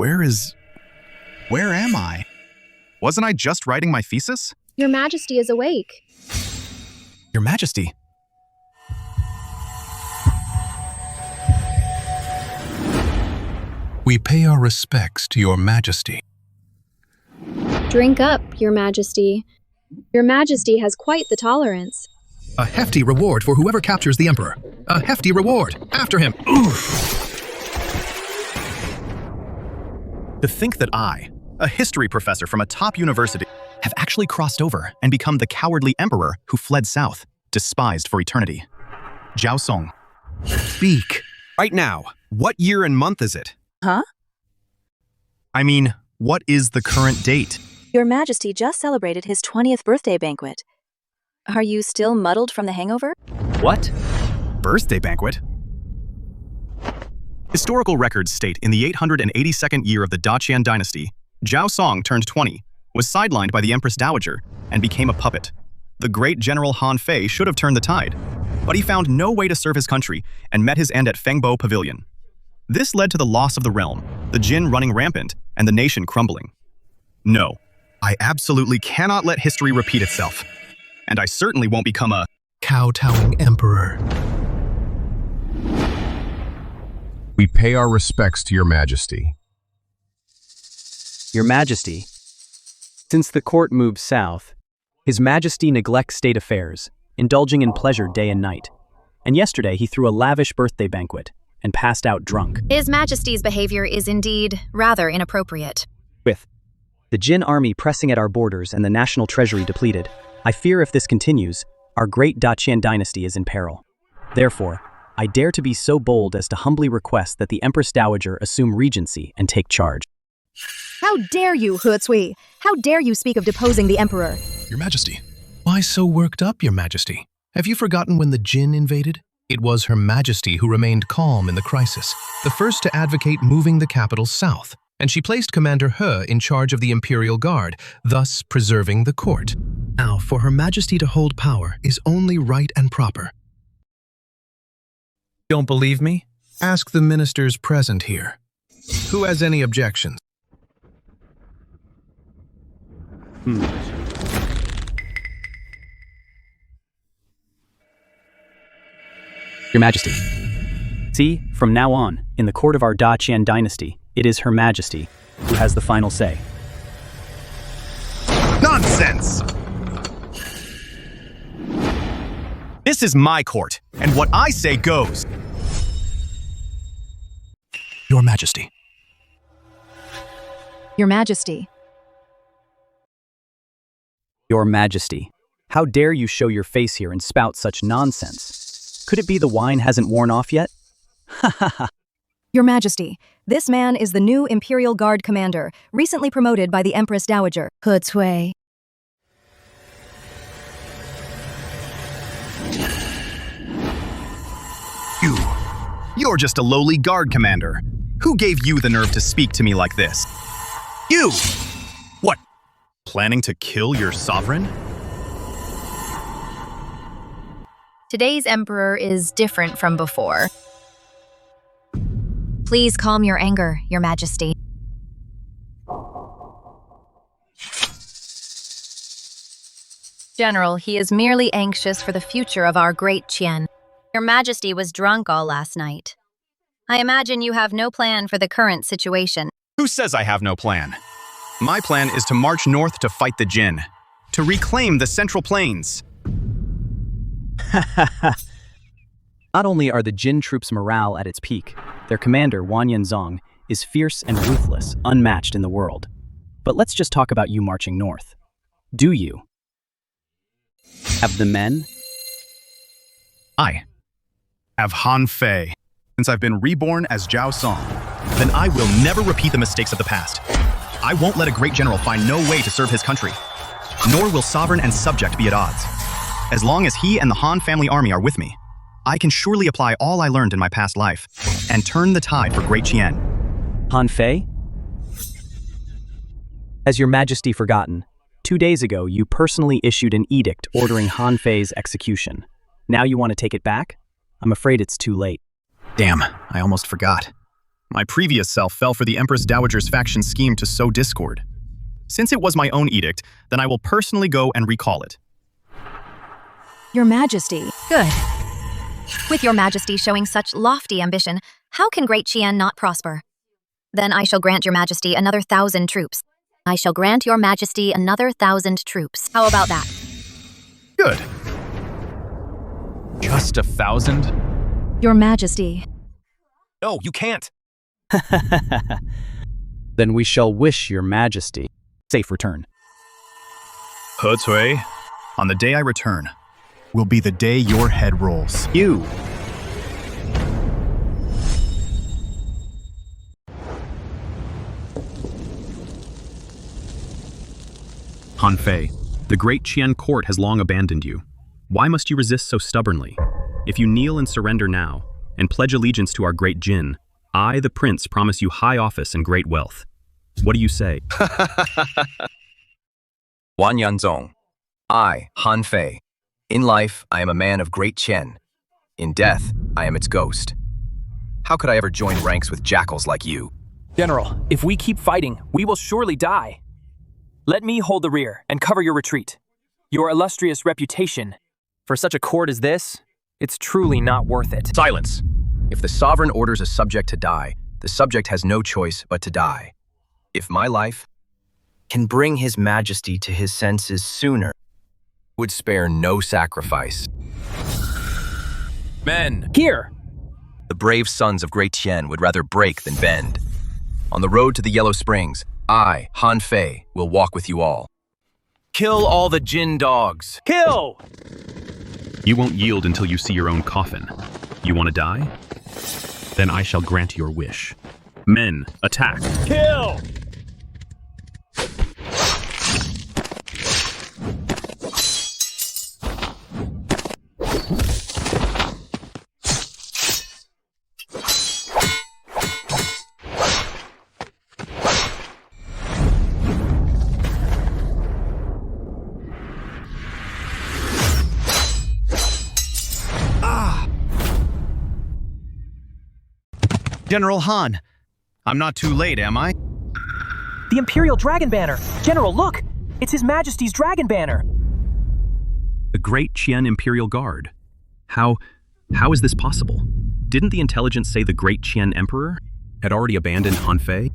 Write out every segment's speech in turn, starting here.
Where am I? Wasn't I just writing my thesis? Your Majesty is awake. Your Majesty. We pay our respects to Your Majesty. Drink up, Your Majesty. Your Majesty has quite the tolerance. A hefty reward for whoever captures the Emperor. A hefty reward. After him. Oof. To think that I, a history professor from a top university, have actually crossed over and become the cowardly emperor who fled south, despised for eternity. Zhao Song. Speak. Right now, what year and month is it? Huh? I mean, what is the current date? Your Majesty just celebrated his 20th birthday banquet. Are you still muddled from the hangover? What? Birthday banquet? Historical records state in the 882nd year of the Great Qian Dynasty, Zhao Song turned 20, was sidelined by the Empress Dowager, and became a puppet. The great General Han Fei should have turned the tide, but he found no way to serve his country and met his end at Fengbo Pavilion. This led to the loss of the realm, the Jin running rampant, and the nation crumbling. No, I absolutely cannot let history repeat itself. And I certainly won't become a kowtowing emperor. We pay our respects to Your Majesty. Your Majesty, since the court moved south, His Majesty neglects state affairs, indulging in pleasure day and night. And yesterday he threw a lavish birthday banquet and passed out drunk. His Majesty's behavior is indeed rather inappropriate. With the Jin army pressing at our borders and the national treasury depleted, I fear if this continues, our great Great Qian Dynasty is in peril. Therefore, I dare to be so bold as to humbly request that the Empress Dowager assume regency and take charge. How dare you, He Cui? How dare you speak of deposing the Emperor? Your Majesty. Why so worked up, Your Majesty? Have you forgotten when the Jin invaded? It was Her Majesty who remained calm in the crisis, the first to advocate moving the capital south, and she placed Commander He in charge of the Imperial Guard, thus preserving the court. Now, for Her Majesty to hold power is only right and proper. Don't believe me? Ask the ministers present here. Who has any objections? Your Majesty. See, from now on, in the court of our Great Qian Dynasty, it is Her Majesty who has the final say. Nonsense! This is my court, and what I say goes. Your Majesty. Your Majesty. Your Majesty, how dare you show your face here and spout such nonsense? Could it be the wine hasn't worn off yet? Ha ha ha. Your Majesty, this man is the new Imperial Guard commander, recently promoted by the Empress Dowager. He Cui. You're just a lowly guard commander. Who gave you the nerve to speak to me like this? You! What? Planning to kill your sovereign? Today's emperor is different from before. Please calm your anger, Your Majesty. General, he is merely anxious for the future of our Great Qian. Your Majesty was drunk all last night. I imagine you have no plan for the current situation. Who says I have no plan? My plan is to march north to fight the Jin, to reclaim the Central Plains. Not only are the Jin troops' morale at its peak, their commander, Wang Yanzong, is fierce and ruthless, unmatched in the world. But let's just talk about you marching north. Do you have the men? I have Han Fei. Since I've been reborn as Zhao Song, then I will never repeat the mistakes of the past. I won't let a great general find no way to serve his country, nor will sovereign and subject be at odds. As long as he and the Han family army are with me, I can surely apply all I learned in my past life and turn the tide for Great Qian. Han Fei? Has Your Majesty forgotten? 2 days ago, you personally issued an edict ordering Han Fei's execution. Now you want to take it back? I'm afraid it's too late. Damn, I almost forgot. My previous self fell for the Empress Dowager's faction scheme to sow discord. Since it was my own edict, then I will personally go and recall it. Your Majesty. Good. With your Majesty showing such lofty ambition, how can Great Qian not prosper? Then I shall grant your Majesty another 1,000 troops. I shall grant your Majesty another 1,000 troops. How about that? Good. Just 1,000? Your Majesty. No, you can't. Then we shall wish your Majesty safe return. He Cui, on the day I return, will be the day your head rolls. You. Han Fei, the Great Qian court has long abandoned you. Why must you resist so stubbornly? If you kneel and surrender now, and pledge allegiance to our Great Jin, I, the prince, promise you high office and great wealth. What do you say? Wan Yanzong. I, Han Fei. In life, I am a man of Great Qian. In death, I am its ghost. How could I ever join ranks with jackals like you? General, if we keep fighting, we will surely die. Let me hold the rear and cover your retreat. Your illustrious reputation. For such a court as this, it's truly not worth it. Silence! If the sovereign orders a subject to die, the subject has no choice but to die. If my life can bring His Majesty to his senses sooner, would spare no sacrifice. Men! Here! The brave sons of Great Qian would rather break than bend. On the road to the Yellow Springs, I, Han Fei, will walk with you all. Kill all the Jin dogs! Kill! You won't yield until you see your own coffin. You want to die? Then I shall grant your wish. Men, attack! Kill! General Han, I'm not too late, am I? The Imperial Dragon Banner! General, look! It's His Majesty's Dragon Banner! The Great Qian Imperial Guard. How is this possible? Didn't the intelligence say the Great Qian Emperor had already abandoned Han Fei?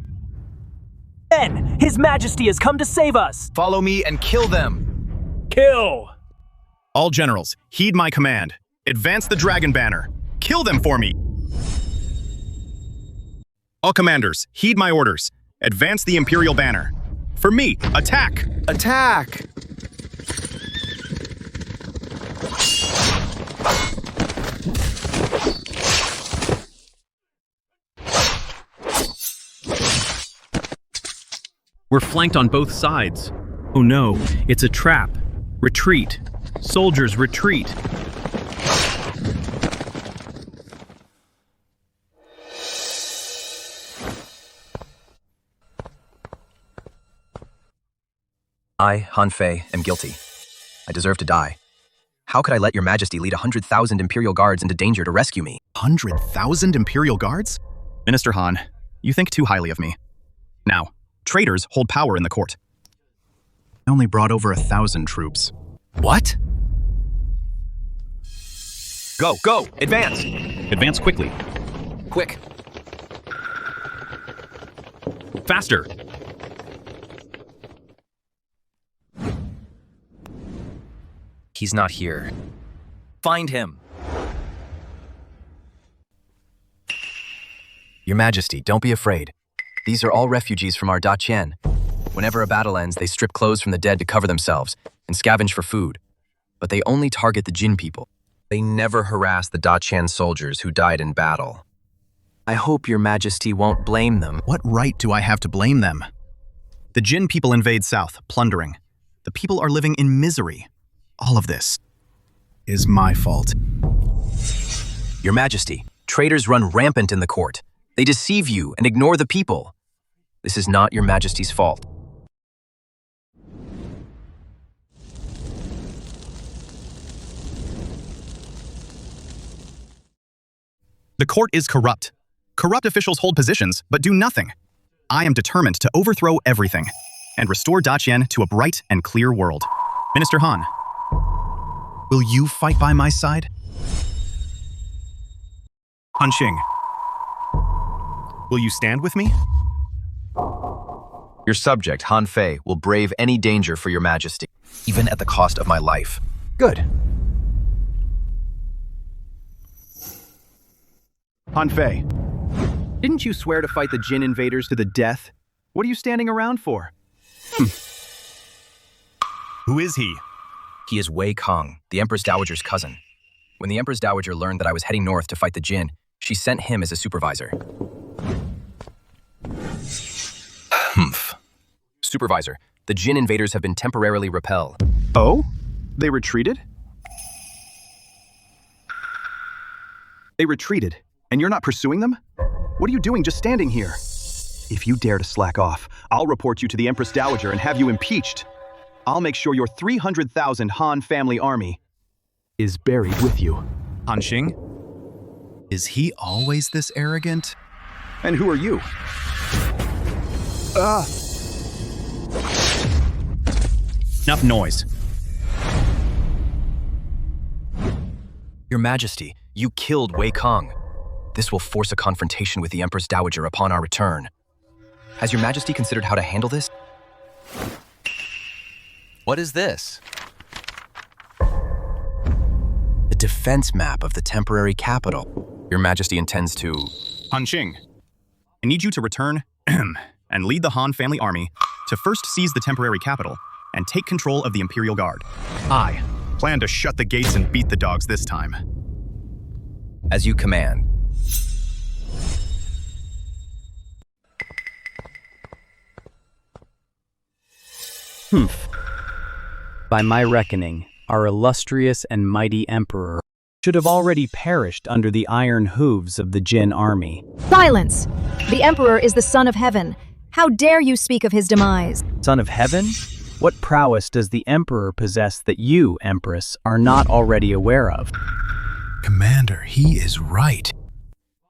Men! His Majesty has come to save us! Follow me and kill them! Kill! All generals, heed my command. Advance the Dragon Banner. Kill them for me! All commanders, heed my orders. Advance the Imperial Banner. For me, attack! Attack! We're flanked on both sides. Oh no, it's a trap. Retreat. Soldiers, retreat. I, Han Fei, am guilty. I deserve to die. How could I let your Majesty lead 100,000 Imperial Guards into danger to rescue me? 100,000 Imperial Guards? Minister Han, you think too highly of me. Now, traitors hold power in the court. I only brought over 1,000 troops. What? Go! Advance! Advance quickly. Quick! Faster! He's not here. Find him! Your Majesty, don't be afraid. These are all refugees from our Qian. Whenever a battle ends, they strip clothes from the dead to cover themselves and scavenge for food. But they only target the Jin people. They never harass the Qian soldiers who died in battle. I hope your Majesty won't blame them. What right do I have to blame them? The Jin people invade south, plundering. The people are living in misery. All of this is my fault. Your Majesty, traitors run rampant in the court. They deceive you and ignore the people. This is not your Majesty's fault. The court is corrupt. Corrupt officials hold positions, but do nothing. I am determined to overthrow everything and restore Daqian to a bright and clear world. Minister Han, will you fight by my side? Han Xing, will you stand with me? Your subject, Han Fei, will brave any danger for your majesty, even at the cost of my life. Good. Han Fei, didn't you swear to fight the Jin invaders to the death? What are you standing around for? Who is he? He is Wei Kong, the Empress Dowager's cousin. When the Empress Dowager learned that I was heading north to fight the Jin, she sent him as a supervisor. Supervisor, the Jin invaders have been temporarily repelled. Oh? They retreated? They retreated, and you're not pursuing them? What are you doing just standing here? If you dare to slack off, I'll report you to the Empress Dowager and have you impeached. I'll make sure your 300,000 Han family army is buried with you. Han Xing? Is he always this arrogant? And who are you? Enough noise. Your Majesty, you killed Wei Kong. This will force a confrontation with the Empress Dowager upon our return. Has Your Majesty considered how to handle this? What is this? The defense map of the temporary capital. Your Majesty intends to... Han Xing, I need you to return and lead the Han family army to first seize the temporary capital and take control of the Imperial Guard. I plan to shut the gates and beat the dogs this time. As you command. By my reckoning, our illustrious and mighty emperor should have already perished under the iron hooves of the Jin army. Silence! The Emperor is the son of heaven. How dare you speak of his demise? Son of heaven? What prowess does the emperor possess that you, Empress, are not already aware of? Commander, he is right.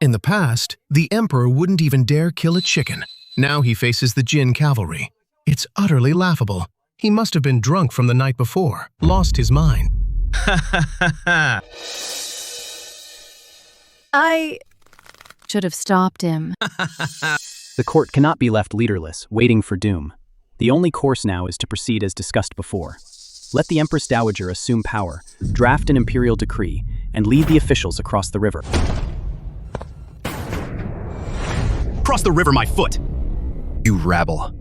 In the past, the emperor wouldn't even dare kill a chicken. Now he faces the Jin cavalry. It's utterly laughable. He must have been drunk from the night before, lost his mind. I should have stopped him. The court cannot be left leaderless, waiting for doom. The only course now is to proceed as discussed before. Let the Empress Dowager assume power, draft an imperial decree, and lead the officials across the river. Cross the river, my foot! You rabble.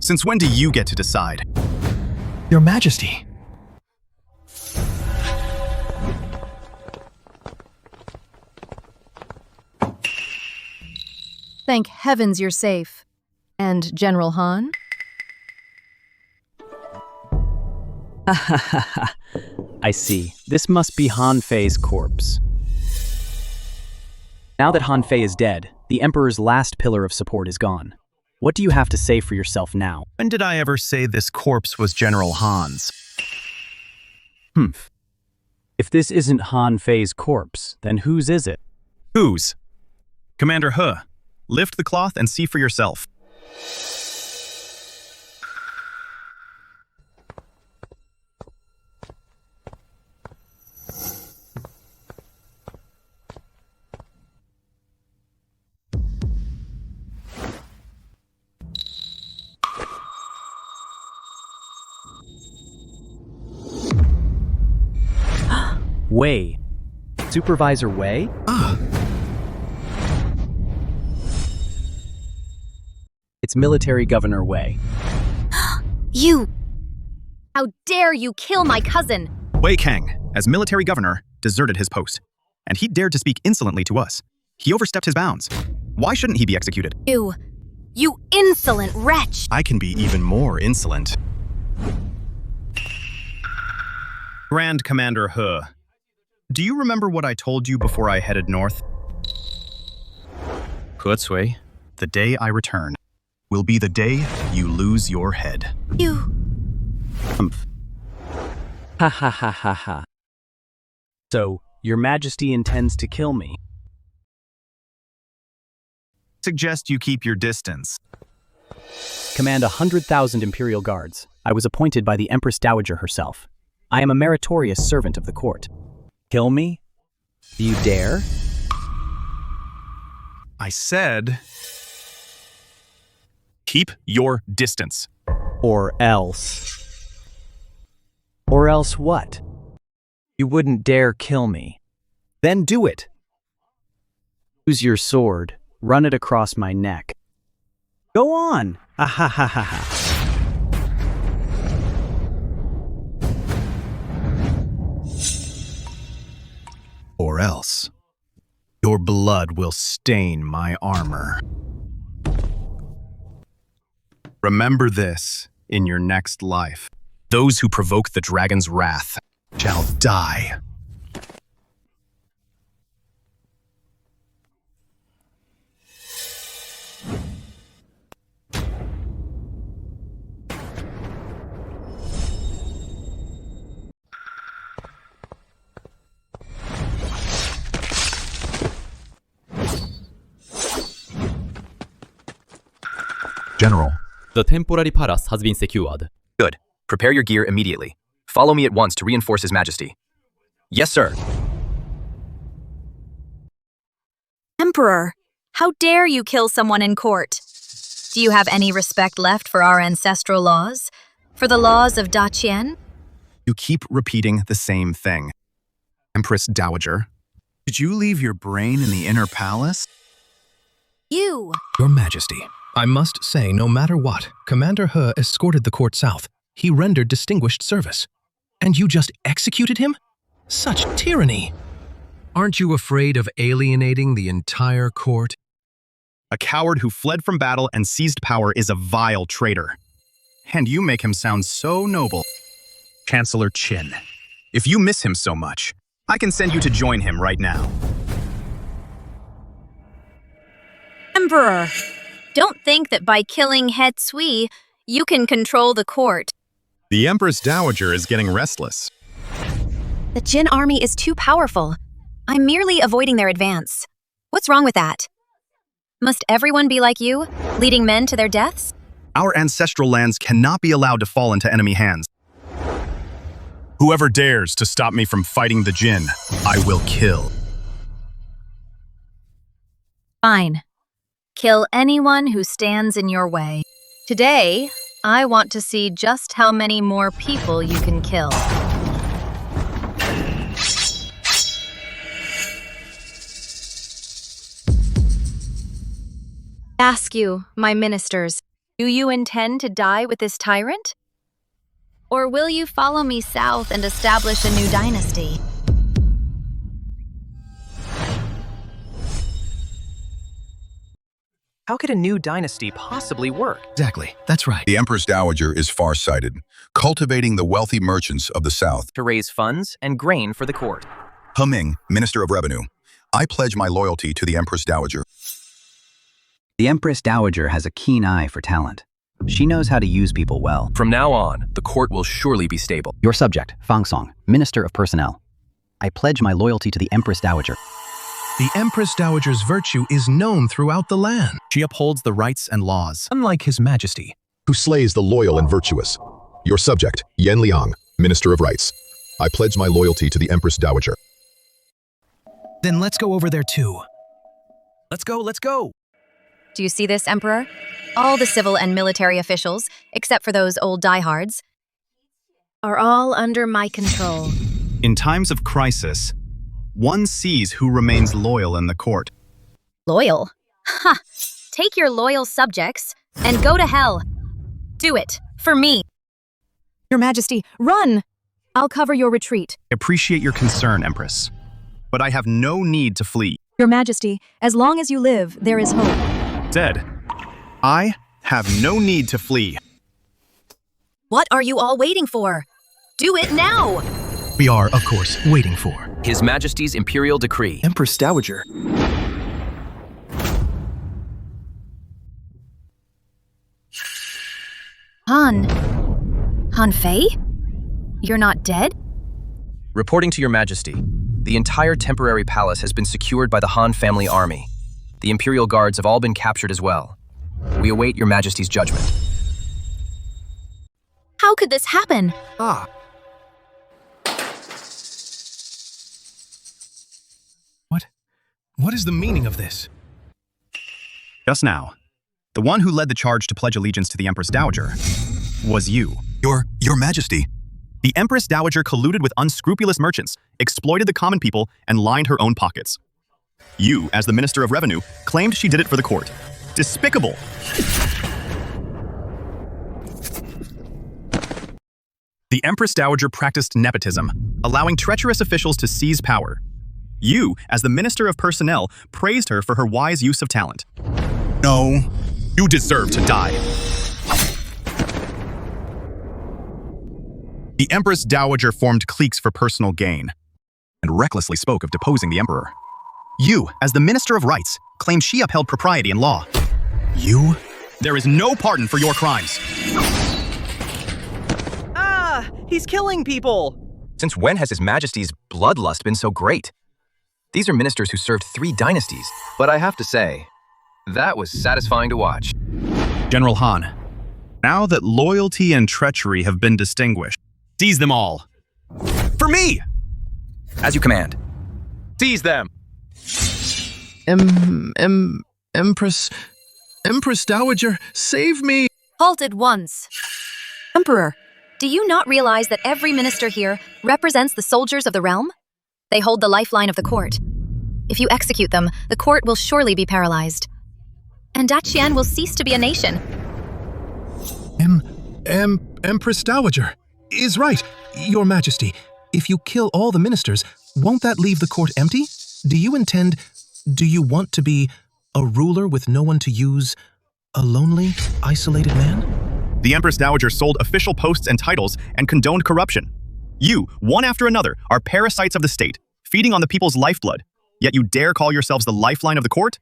Since when do you get to decide? Your Majesty. Thank heavens you're safe. And General Han? I see. This must be Han Fei's corpse. Now that Han Fei is dead, the Emperor's last pillar of support is gone. What do you have to say for yourself now? When did I ever say this corpse was General Han's? If this isn't Han Fei's corpse, then whose is it? Whose? Commander He, lift the cloth and see for yourself. Wei. Supervisor Wei? It's Military Governor Wei. You! How dare you kill my cousin? Wei Kang, as military governor, deserted his post, and he dared to speak insolently to us. He overstepped his bounds. Why shouldn't he be executed? You insolent wretch! I can be even more insolent. Grand Commander He, do you remember what I told you before I headed north? He, the day I return will be the day you lose your head. You... Ha ha ha ha ha. So, Your Majesty intends to kill me? Suggest you keep your distance. Command 100,000 imperial guards. I was appointed by the Empress Dowager herself. I am a meritorious servant of the court. Kill me? Do you dare? I said, keep your distance. Or else. Or else what? You wouldn't dare kill me. Then do it. Use your sword. Run it across my neck. Go on. Ahahaha. Or else, your blood will stain my armor. Remember this in your next life. Those who provoke the dragon's wrath Shall die. General. The temporary palace has been secured. Good. Prepare your gear immediately. Follow me at once to reinforce His Majesty. Yes, sir. Emperor, how dare you kill someone in court? Do you have any respect left for our ancestral laws? For the laws of Qian? You keep repeating the same thing. Empress Dowager. Did you leave your brain in the inner palace? You! Your Majesty, I must say, no matter what, Commander He escorted the court south. He rendered distinguished service. And you just executed him? Such tyranny! Aren't you afraid of alienating the entire court? A coward who fled from battle and seized power is a vile traitor. And you make him sound so noble. Chancellor Qin, if you miss him so much, I can send you to join him right now. Emperor, don't think that by killing He Tsui, you can control the court. The Empress Dowager is getting restless. The Jin army is too powerful. I'm merely avoiding their advance. What's wrong with that? Must everyone be like you, leading men to their deaths? Our ancestral lands cannot be allowed to fall into enemy hands. Whoever dares to stop me from fighting the Jin, I will kill. Fine. Kill anyone who stands in your way. Today, I want to see just how many more people you can kill. Ask you, my ministers, do you intend to die with this tyrant? Or will you follow me south and establish a new dynasty? How could a new dynasty possibly work? Exactly, that's right. The Empress Dowager is far-sighted, cultivating the wealthy merchants of the South To raise funds and grain for the court. He Ming, Minister of Revenue. I pledge my loyalty to the Empress Dowager. The Empress Dowager has a keen eye for talent. She knows how to use people well. From now on, the court will surely be stable. Your subject, Fang Song, Minister of Personnel. I pledge my loyalty to the Empress Dowager. The Empress Dowager's virtue is known throughout the land. She upholds the rights and laws. Unlike His Majesty, who slays the loyal and virtuous. Your subject, Yan Liang, Minister of Rights. I pledge my loyalty to the Empress Dowager. Then let's go over there too. Let's go! Do you see this, Emperor? All the civil and military officials, except for those old diehards, are all under my control. In times of crisis, one sees who remains loyal in the court. Loyal? Ha! Take your loyal subjects and go to hell. Do it, for me. Your Majesty, run! I'll cover your retreat. I appreciate your concern, Empress, but I have no need to flee. Your Majesty, as long as you live, there is hope. Said, I have no need to flee. What are you all waiting for? Do it now! We are, of course, waiting for His Majesty's Imperial Decree. Empress Dowager. Han Fei? You're not dead? Reporting to Your Majesty, the entire temporary palace has been secured by the Han family army. The Imperial Guards have all been captured as well. We await your Majesty's judgment. How could this happen? What is the meaning of this? Just now, the one who led the charge to pledge allegiance to the Empress Dowager was you. Your Majesty. The Empress Dowager colluded with unscrupulous merchants, exploited the common people, and lined her own pockets. You, as the Minister of Revenue, claimed she did it for the court. Despicable! The Empress Dowager practiced nepotism, allowing treacherous officials to seize power. You, as the Minister of Personnel, praised her for her wise use of talent. No, you deserve to die. The Empress Dowager formed cliques for personal gain and recklessly spoke of deposing the Emperor. You, as the Minister of Rights, claimed she upheld propriety and law. You? There is no pardon for your crimes. He's killing people! Since when has His Majesty's bloodlust been so great? These are ministers who served 3 dynasties, but I have to say, that was satisfying to watch. General Han, now that loyalty and treachery have been distinguished, seize them all. For me! As you command. Seize them! Empress Dowager, save me! Halt at once. Emperor, Do you not realize that every minister here represents the soldiers of the realm? They hold the lifeline of the court. If you execute them, the court will surely be paralyzed. And Daqian will cease to be a nation. Empress Dowager is right, Your Majesty. If you kill all the ministers, won't that leave the court empty? Do you want to be a ruler with no one to use, a lonely, isolated man? The Empress Dowager sold official posts and titles and condoned corruption. You, one after another, are parasites of the state, feeding on the people's lifeblood, yet you dare call yourselves the lifeline of the court?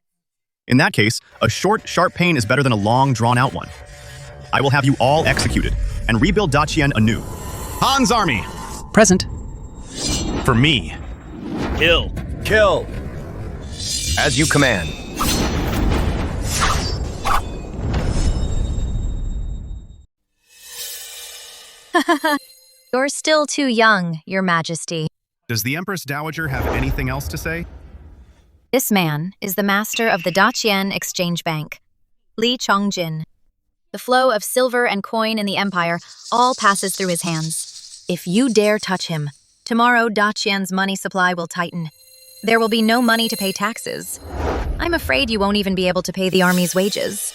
In that case, a short, sharp pain is better than a long, drawn-out one. I will have you all executed and rebuild Daqian anew. Han's army! Present. For me. Kill! Kill! As you command. You're still too young, Your Majesty. Does the Empress Dowager have anything else to say? This man is the master of the Daqian Exchange Bank, Li Chongjin. The flow of silver and coin in the empire all passes through his hands. If you dare touch him, tomorrow Daqian's money supply will tighten. There will be no money to pay taxes. I'm afraid you won't even be able to pay the army's wages.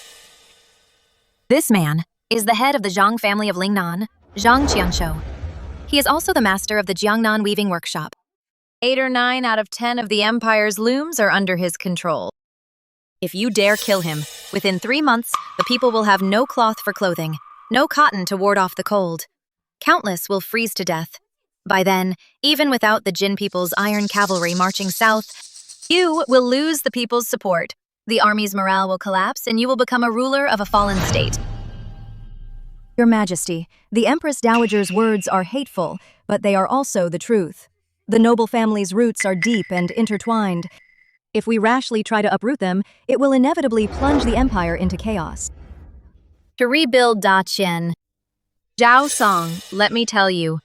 This man is the head of the Zhang family of Lingnan, Zhang Qianshou. He is also the master of the Jiangnan weaving workshop. 8 or 9 out of 10 of the empire's looms are under his control. If you dare kill him, within 3 months, the people will have no cloth for clothing, no cotton to ward off the cold. Countless will freeze to death. By then, even without the Jin people's iron cavalry marching south, you will lose the people's support. The army's morale will collapse, and you will become a ruler of a fallen state. Your Majesty, the Empress Dowager's words are hateful, but they are also the truth. The noble family's roots are deep and intertwined. If we rashly try to uproot them, it will inevitably plunge the empire into chaos. To rebuild Daqian, Zhao Song, let me tell you,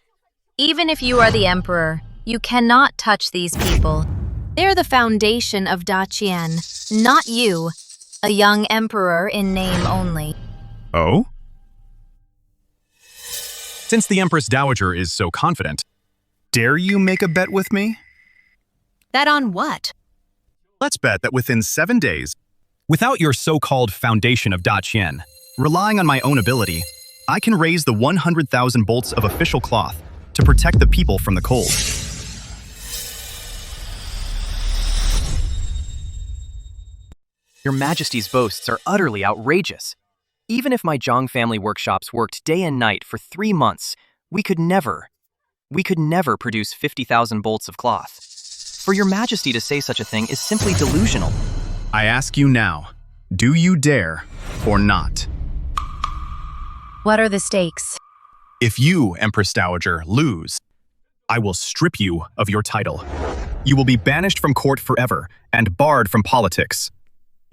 even if you are the emperor, you cannot touch these people. They're the foundation of Daqian, not you, a young emperor in name only. Oh? Since the Empress Dowager is so confident, dare you make a bet with me? That on what? Let's bet that within 7 days, without your so-called foundation of Daqian, relying on my own ability, I can raise the 100,000 bolts of official cloth to protect the people from the cold. Your Majesty's boasts are utterly outrageous. Even if my Zhang family workshops worked day and night for 3 months, we could never produce 50,000 bolts of cloth. For Your Majesty to say such a thing is simply delusional. I ask you now, do you dare or not? What are the stakes? If you, Empress Dowager, lose, I will strip you of your title. You will be banished from court forever and barred from politics.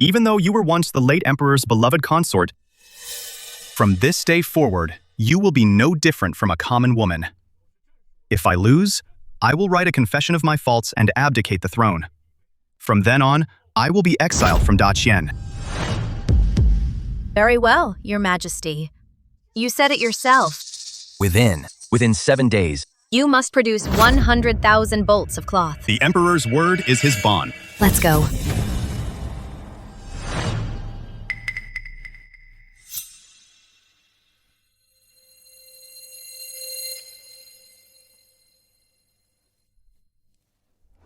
Even though you were once the late emperor's beloved consort, from this day forward, you will be no different from a common woman. If I lose, I will write a confession of my faults and abdicate the throne. From then on, I will be exiled from Qian. Very well, Your Majesty. You said it yourself. Within 7 days, You must produce 100,000 bolts of cloth. The emperor's word is his bond. Let's go.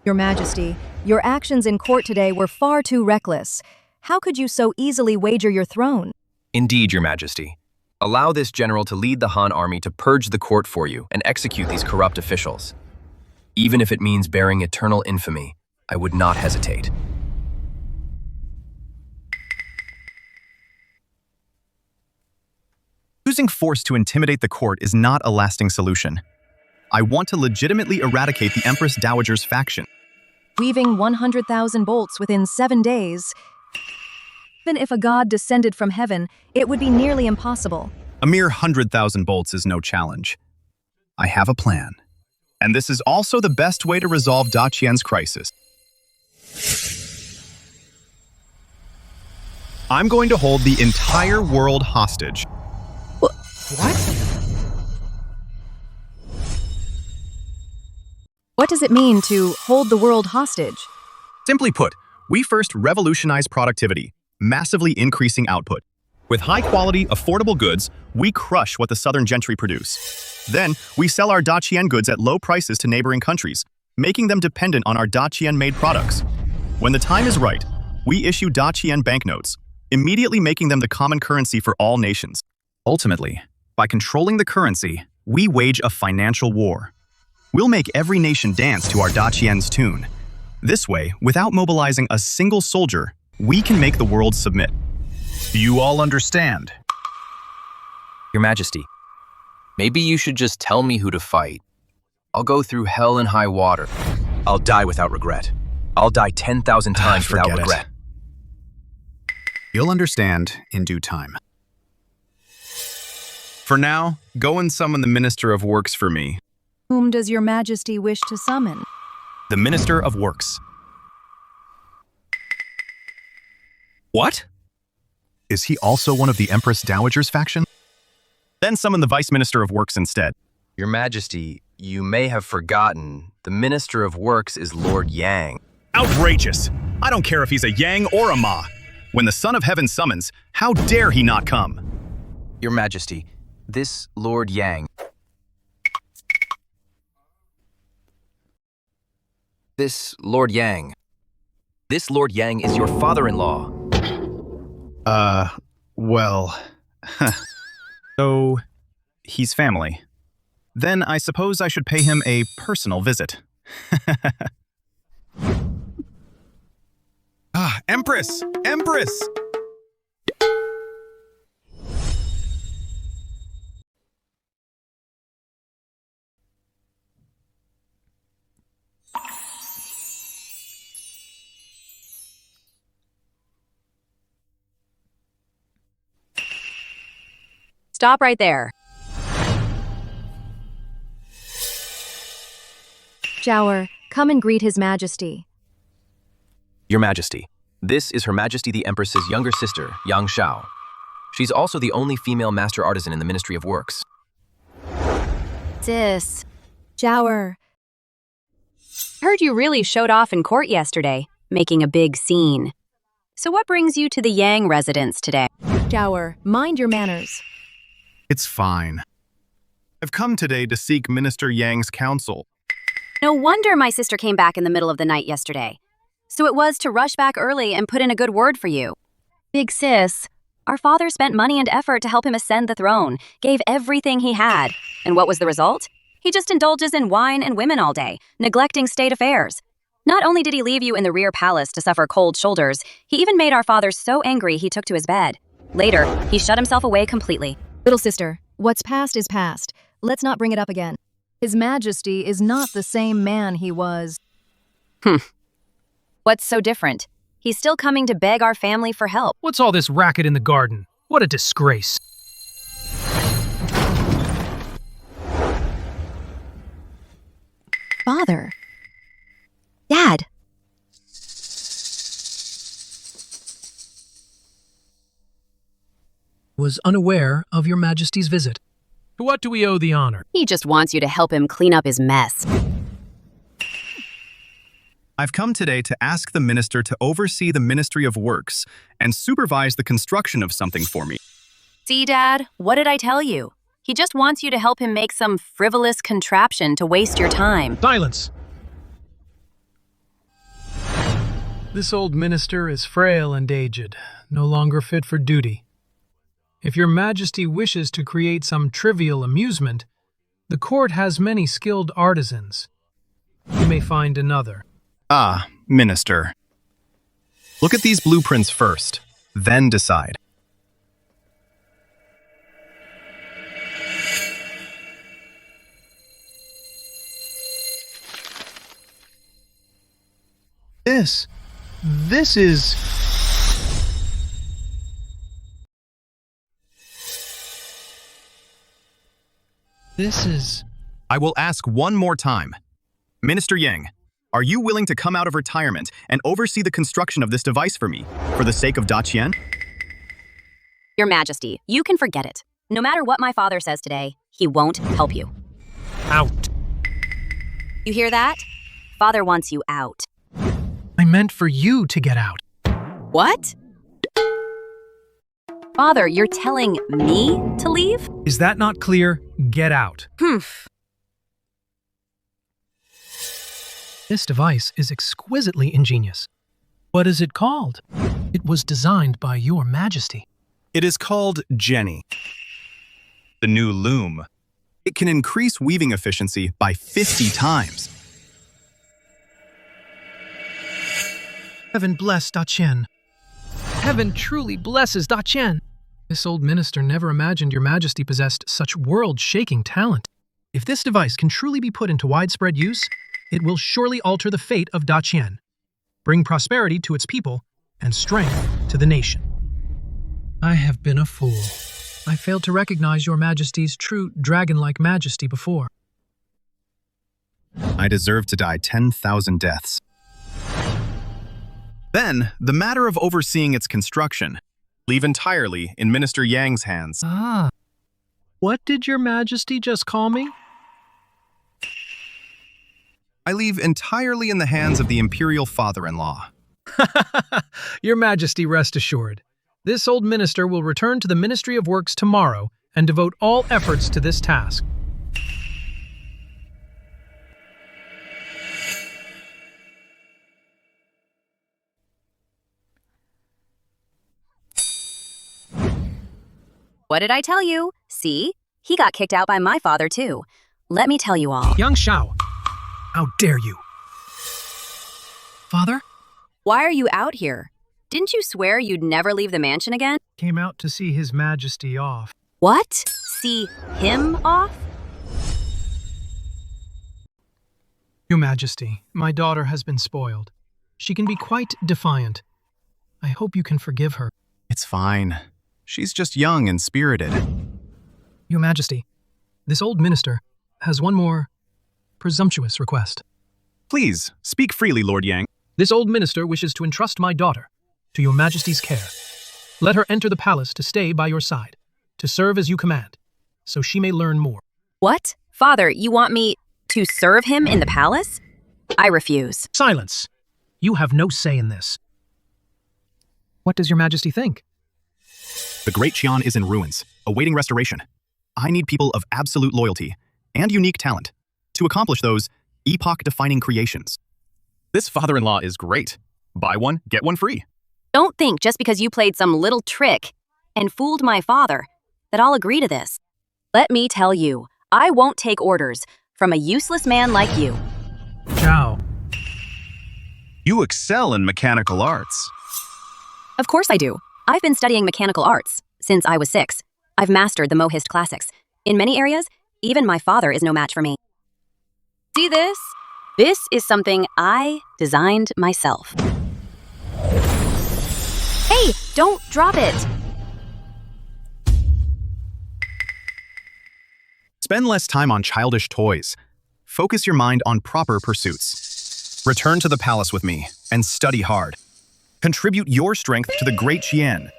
Your Majesty, your actions in court today were far too reckless. How could you so easily wager your throne? Indeed, Your Majesty. Allow this general to lead the Han army to purge the court for you and execute these corrupt officials. Even if it means bearing eternal infamy, I would not hesitate. Using force to intimidate the court is not a lasting solution. I want to legitimately eradicate the Empress Dowager's faction. Weaving 100,000 bolts within 7 days. Even if a god descended from heaven, it would be nearly impossible. A mere 100,000 bolts is no challenge. I have a plan. And this is also the best way to resolve Qian's crisis. I'm going to hold the entire world hostage. What? What does it mean to hold the world hostage? Simply put, we first revolutionize productivity, massively increasing output. With high-quality, affordable goods, we crush what the southern gentry produce. Then, we sell our Qian goods at low prices to neighboring countries, making them dependent on our Qian-made products. When the time is right, we issue Qian banknotes, immediately making them the common currency for all nations. Ultimately, by controlling the currency, we wage a financial war. We'll make every nation dance to our Qian's tune. This way, without mobilizing a single soldier, we can make the world submit. You all understand? Your Majesty, maybe you should just tell me who to fight. I'll go through hell and high water. I'll die without regret. I'll die 10,000 times without Forget it. regret. You'll understand in due time. For now, go and summon the Minister of Works for me. Whom does your Majesty wish to summon? The Minister of Works. What? Is he also one of the Empress Dowager's faction? Then summon the Vice Minister of Works instead. Your Majesty, you may have forgotten, the Minister of Works is Lord Yang. Outrageous! I don't care if he's a Yang or a Ma. When the Son of Heaven summons, how dare he not come? Your Majesty, this Lord Yang... This Lord Yang is your father-in-law. Well... So, he's family. Then I suppose I should pay him a personal visit. Empress! Empress! Stop right there. Zhao, come and greet His Majesty. Your Majesty, this is Her Majesty the Empress's younger sister, Yang Shao. She's also the only female master artisan in the Ministry of Works. Sis. Zhao, Heard you really showed off in court yesterday, making a big scene. So what brings you to the Yang residence today? Zhao, mind your manners. It's fine. I've come today to seek Minister Yang's counsel. No wonder my sister came back in the middle of the night yesterday. So it was to rush back early and put in a good word for you. Big sis, our father spent money and effort to help him ascend the throne, gave everything he had. And what was the result? He just indulges in wine and women all day, neglecting state affairs. Not only did he leave you in the rear palace to suffer cold shoulders, he even made our father so angry he took to his bed. Later, he shut himself away completely. Little sister, what's past is past. Let's not bring it up again. His Majesty is not the same man he was. What's so different? He's still coming to beg our family for help. What's all this racket in the garden? What a disgrace. Father. Dad. Was unaware of your Majesty's visit. To what do we owe the honor? He just wants you to help him clean up his mess. I've come today to ask the minister to oversee the Ministry of Works and supervise the construction of something for me. See, Dad, what did I tell you? He just wants you to help him make some frivolous contraption to waste your time. Silence! This old minister is frail and aged, no longer fit for duty. If your Majesty wishes to create some trivial amusement, the court has many skilled artisans. You may find another. Ah, minister. Look at these blueprints first, then decide. This is... I will ask one more time. Minister Yang, are you willing to come out of retirement and oversee the construction of this device for me, for the sake of Qian? Your Majesty, you can forget it. No matter what my father says today, he won't help you. Out. You hear that? Father wants you out. I meant for you to get out. What? Father, you're telling me to leave? Is that not clear? Get out. This device is exquisitely ingenious. What is it called? It was designed by your Majesty. It is called Jenny, the new loom. It can increase weaving efficiency by 50 times. Heaven bless Qian. Heaven truly blesses Qian. This old minister never imagined your Majesty possessed such world-shaking talent. If this device can truly be put into widespread use, it will surely alter the fate of Qian, bring prosperity to its people, and strength to the nation. I have been a fool. I failed to recognize your Majesty's true dragon-like majesty before. I deserve to die 10,000 deaths. Then, the matter of overseeing its construction, leave entirely in Minister Yang's hands. Ah. What did your Majesty just call me? I leave entirely in the hands of the imperial father-in-law. Your Majesty, rest assured. This old minister will return to the Ministry of Works tomorrow and devote all efforts to this task. What did I tell you? See? He got kicked out by my father, too. Let me tell you all. Young Shao, how dare you? Father? Why are you out here? Didn't you swear you'd never leave the mansion again? Came out to see His Majesty off. What? See him off? Your Majesty, my daughter has been spoiled. She can be quite defiant. I hope you can forgive her. It's fine. She's just young and spirited. Your Majesty, this old minister has one more presumptuous request. Please, speak freely, Lord Yang. This old minister wishes to entrust my daughter to your Majesty's care. Let her enter the palace to stay by your side, to serve as you command, so she may learn more. What? Father, you want me to serve him in the palace? I refuse. Silence! You have no say in this. What does your Majesty think? The Great Qian is in ruins, awaiting restoration. I need people of absolute loyalty and unique talent to accomplish those epoch-defining creations. This father-in-law is great. Buy one, get one free. Don't think just because you played some little trick and fooled my father that I'll agree to this. Let me tell you, I won't take orders from a useless man like you. Zhao. You excel in mechanical arts. Of course I do. I've been studying mechanical arts since I was 6. I've mastered the Mohist classics. In many areas, even my father is no match for me. See this? This is something I designed myself. Hey, don't drop it! Spend less time on childish toys. Focus your mind on proper pursuits. Return to the palace with me and study hard. Contribute your strength to the Great Qian.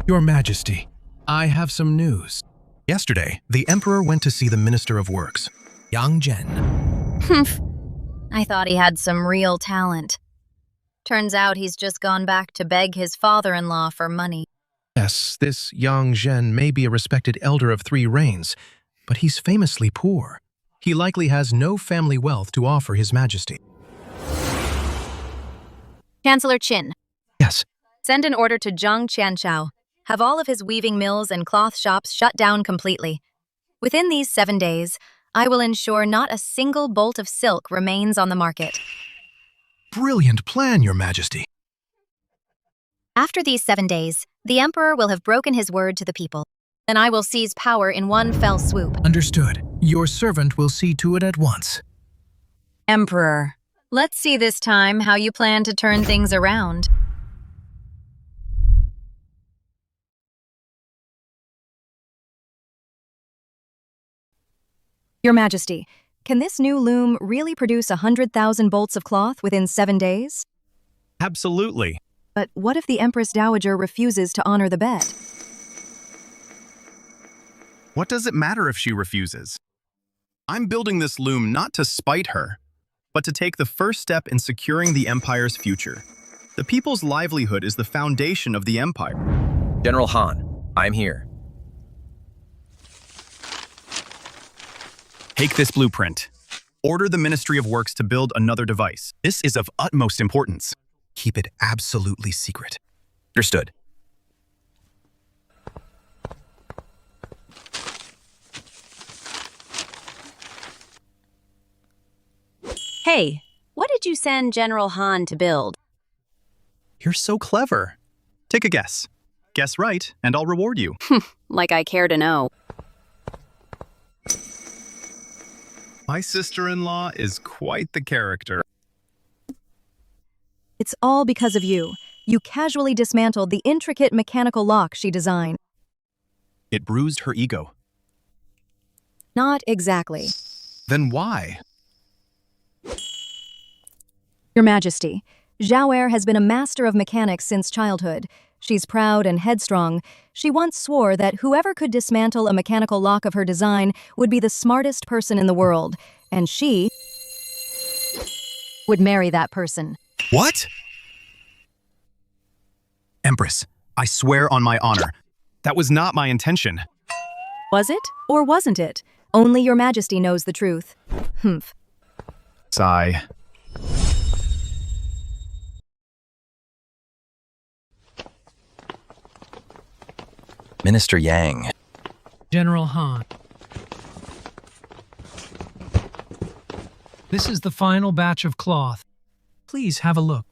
Your Majesty, I have some news. Yesterday, the Emperor went to see the Minister of Works, Yang Zhen. Humph. I thought he had some real talent. Turns out he's just gone back to beg his father-in-law for money. Yes, this Yang Zhen may be a respected elder of 3 reigns, but he's famously poor. He likely has no family wealth to offer His Majesty. Chancellor Qin. Yes. Send an order to Zhang Qianshao. Have all of his weaving mills and cloth shops shut down completely. Within these 7 days, I will ensure not a single bolt of silk remains on the market. Brilliant plan, Your Majesty. After these 7 days, the Emperor will have broken his word to the people. Then I will seize power in one fell swoop. Understood. Your servant will see to it at once. Emperor, let's see this time how you plan to turn things around. Your Majesty, can this new loom really produce 100,000 bolts of cloth within 7 days? Absolutely. But what if the Empress Dowager refuses to honor the bet? What does it matter if she refuses? I'm building this loom not to spite her, but to take the first step in securing the Empire's future. The people's livelihood is the foundation of the Empire. General Han, I'm here. Take this blueprint. Order the Ministry of Works to build another device. This is of utmost importance. Keep it absolutely secret. Understood. Hey, what did you send General Han to build? You're so clever. Take a guess. Guess right, and I'll reward you. Like I care to know. My sister-in-law is quite the character. It's all because of you. You casually dismantled the intricate mechanical lock she designed. It bruised her ego. Not exactly. Then why? Your Majesty, Zhao has been a master of mechanics since childhood. She's proud and headstrong. She once swore that whoever could dismantle a mechanical lock of her design would be the smartest person in the world, and she would marry that person. What? Empress, I swear on my honor, that was not my intention. Was it, or wasn't it? Only Your Majesty knows the truth. Humph. Sigh. Minister Yang. General Han. This is the final batch of cloth. Please have a look.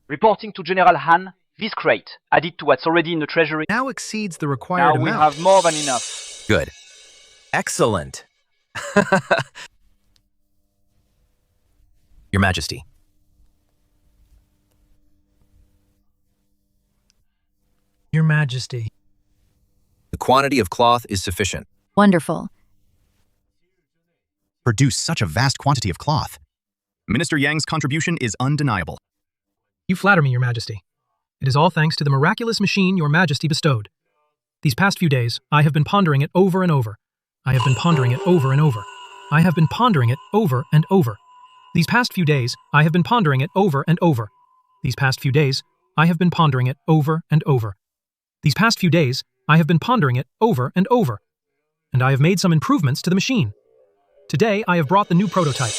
Reporting to General Han, this crate, added to what's already in the treasury, now exceeds the required amount. Now we have more than enough. Good. Excellent. Your Majesty. Your Majesty. The quantity of cloth is sufficient. Wonderful. Produce such a vast quantity of cloth. Minister Yang's contribution is undeniable. You flatter me, Your Majesty. It is all thanks to the miraculous machine Your Majesty bestowed. These past few days, I have been pondering it over and over. I have been pondering it over and over. I have been pondering it over and over. These past few days, I have been pondering it over and over. These past few days, I have been pondering it over and over. These past few days, I have been pondering it over and over. And I have made some improvements to the machine. Today, I have brought the new prototype.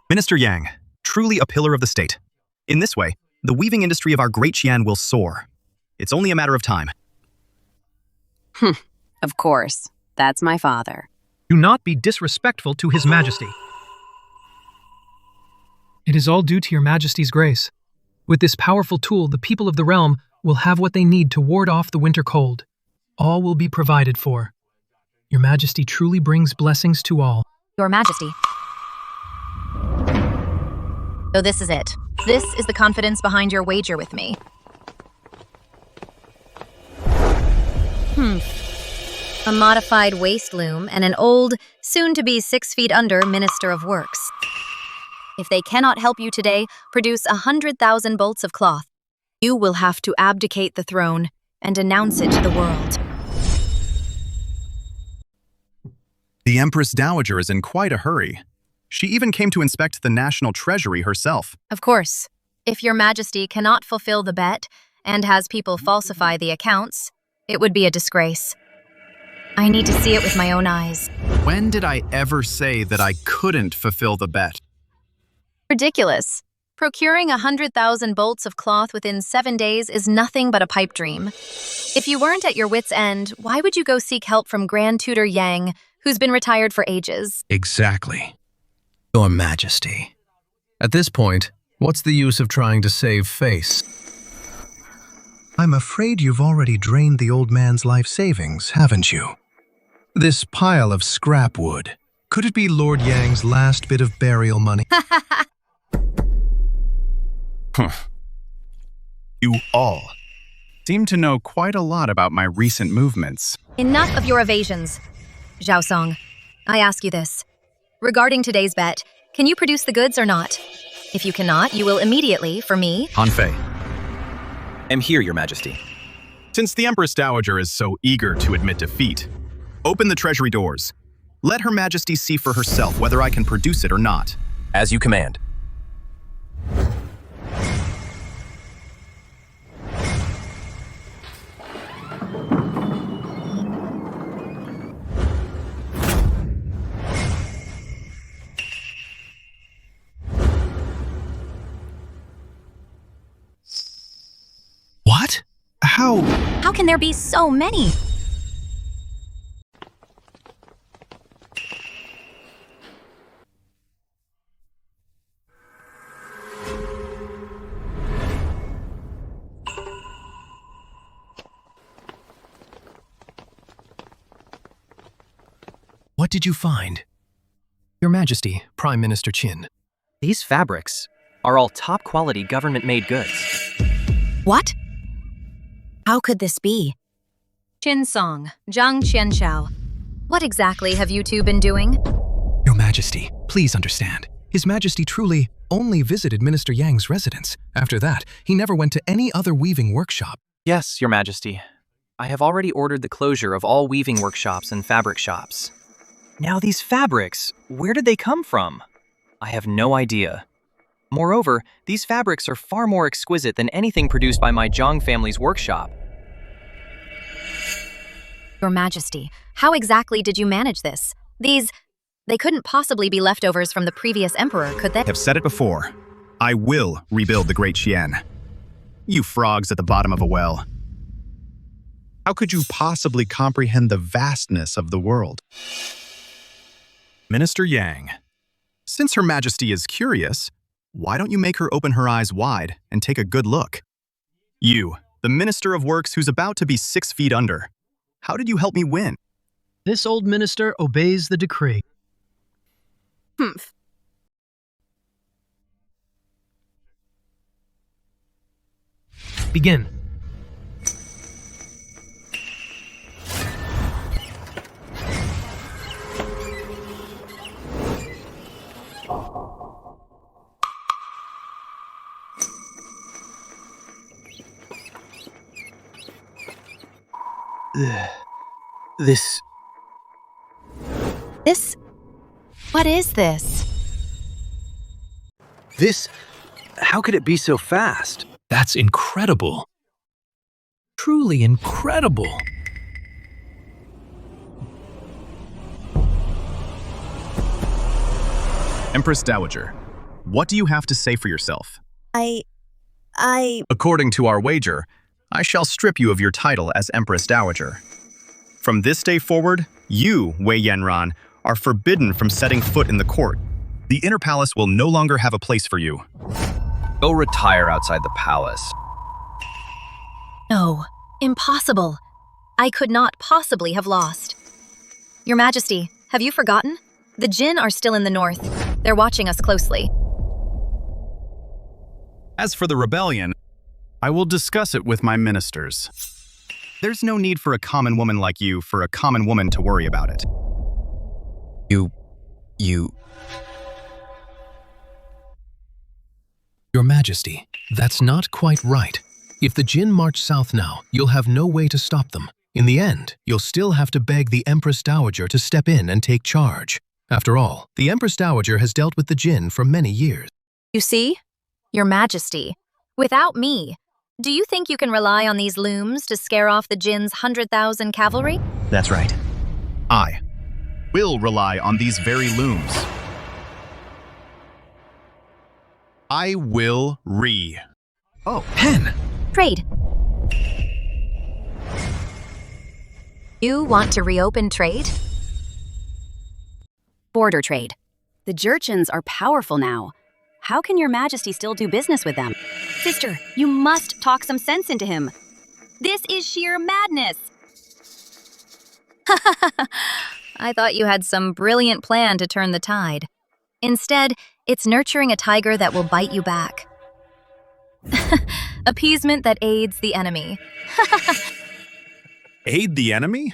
Minister Yang, truly a pillar of the state. In this way, the weaving industry of our Great Qian will soar. It's only a matter of time. Of course. That's my father. Do not be disrespectful to His Majesty. It is all due to Your Majesty's grace. With this powerful tool, the people of the realm will have what they need to ward off the winter cold. All will be provided for. Your Majesty truly brings blessings to all. Your Majesty. So this is it. This is the confidence behind your wager with me. A modified waist loom and an old, soon-to-be 6 feet under Minister of Works. If they cannot help you today, produce 100,000 bolts of cloth. You will have to abdicate the throne and announce it to the world. The Empress Dowager is in quite a hurry. She even came to inspect the national treasury herself. Of course, if Your Majesty cannot fulfill the bet and has people falsify the accounts, it would be a disgrace. I need to see it with my own eyes. When did I ever say that I couldn't fulfill the bet? Ridiculous. Procuring 100,000 bolts of cloth within 7 days is nothing but a pipe dream. If you weren't at your wit's end, why would you go seek help from Grand Tutor Yang, who's been retired for ages? Exactly. Your Majesty. At this point, what's the use of trying to save face? I'm afraid you've already drained the old man's life savings, haven't you? This pile of scrap wood. Could it be Lord Yang's last bit of burial money? You all seem to know quite a lot about my recent movements. Enough of your evasions. Zhao Song, I ask you this. Regarding today's bet, can you produce the goods or not? If you cannot, you will immediately, for me... Han Fei. I'm here, Your Majesty. Since the Empress Dowager is so eager to admit defeat, open the treasury doors. Let Her Majesty see for herself whether I can produce it or not. As you command. What? How can there be so many? What did you find? Your Majesty, Prime Minister Qin. These fabrics are all top-quality government-made goods. What? How could this be? Qin Song, Zhang Qianshao. What exactly have you two been doing? Your Majesty, please understand. His Majesty truly only visited Minister Yang's residence. After that, he never went to any other weaving workshop. Yes, Your Majesty. I have already ordered the closure of all weaving workshops and fabric shops. Now these fabrics, where did they come from? I have no idea. Moreover, these fabrics are far more exquisite than anything produced by my Zhang family's workshop. Your Majesty, how exactly did you manage this? They couldn't possibly be leftovers from the previous emperor, could they? I have said it before. I will rebuild the Great Qian. You frogs at the bottom of a well. How could you possibly comprehend the vastness of the world? Minister Yang, since Her Majesty is curious, why don't you make her open her eyes wide and take a good look? You, the Minister of Works who's about to be 6 feet under. How did you help me win? This old minister obeys the decree. Begin. What is this? How could it be so fast? That's incredible. Truly incredible. Empress Dowager, what do you have to say for yourself? I... According to our wager, I shall strip you of your title as Empress Dowager. From this day forward, you, Wei Yanran, are forbidden from setting foot in the court. The inner palace will no longer have a place for you. Go retire outside the palace. No, impossible. I could not possibly have lost. Your Majesty, have you forgotten? The Jin are still in the north. They're watching us closely. As for the rebellion, I will discuss it with my ministers. There's no need for a common woman like you for a common woman to worry about it. Your Majesty, that's not quite right. If the Jin march south now, you'll have no way to stop them. In the end, you'll still have to beg the Empress Dowager to step in and take charge. After all, the Empress Dowager has dealt with the Jin for many years. You see? Your Majesty, without me, do you think you can rely on these looms to scare off the Jin's 100,000 cavalry? That's right. I will rely on these very looms. I will Oh, pen! Trade. You want to reopen trade? Border trade. The Jurchens are powerful now. How can your Majesty still do business with them? Sister, you must talk some sense into him. This is sheer madness. I thought you had some brilliant plan to turn the tide. Instead, it's nurturing a tiger that will bite you back. Appeasement that aids the enemy. Aid the enemy?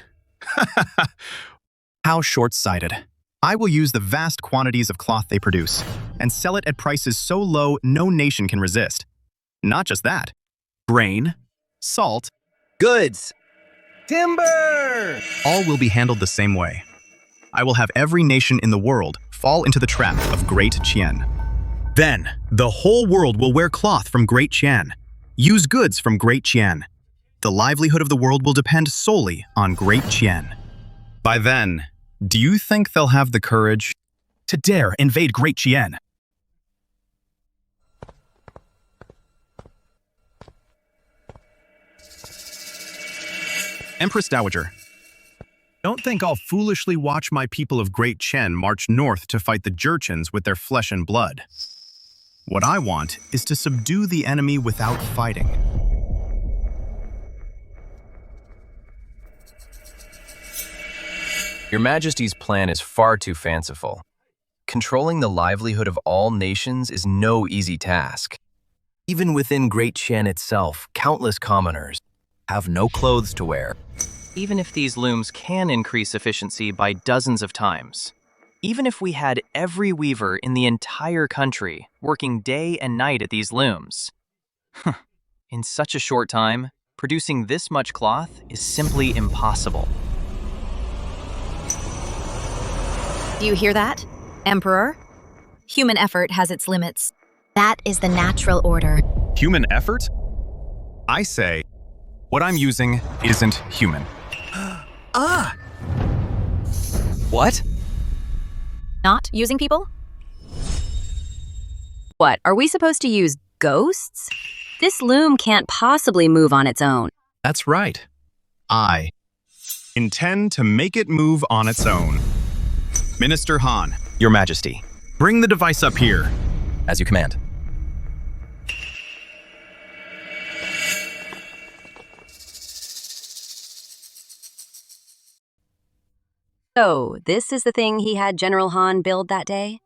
How short-sighted. I will use the vast quantities of cloth they produce and sell it at prices so low no nation can resist. Not just that. Grain, salt, goods, timber! All will be handled the same way. I will have every nation in the world fall into the trap of Great Qian. Then, the whole world will wear cloth from Great Qian, use goods from Great Qian. The livelihood of the world will depend solely on Great Qian. By then, do you think they'll have the courage to dare invade Great Qian? Empress Dowager, don't think I'll foolishly watch my people of Great Qian march north to fight the Jurchens with their flesh and blood. What I want is to subdue the enemy without fighting. Your Majesty's plan is far too fanciful. Controlling the livelihood of all nations is no easy task. Even within Great Qian itself, countless commoners have no clothes to wear. Even if these looms can increase efficiency by dozens of times, even if we had every weaver in the entire country working day and night at these looms, in such a short time, producing this much cloth is simply impossible. Do you hear that, Emperor? Human effort has its limits. That is the natural order. Human effort? I say, what I'm using isn't human. What? Not using people? What, are we supposed to use ghosts? This loom can't possibly move on its own. That's right. I intend to make it move on its own. Minister Han, Your Majesty, bring the device up here. As you command. So, this is the thing he had General Han build that day?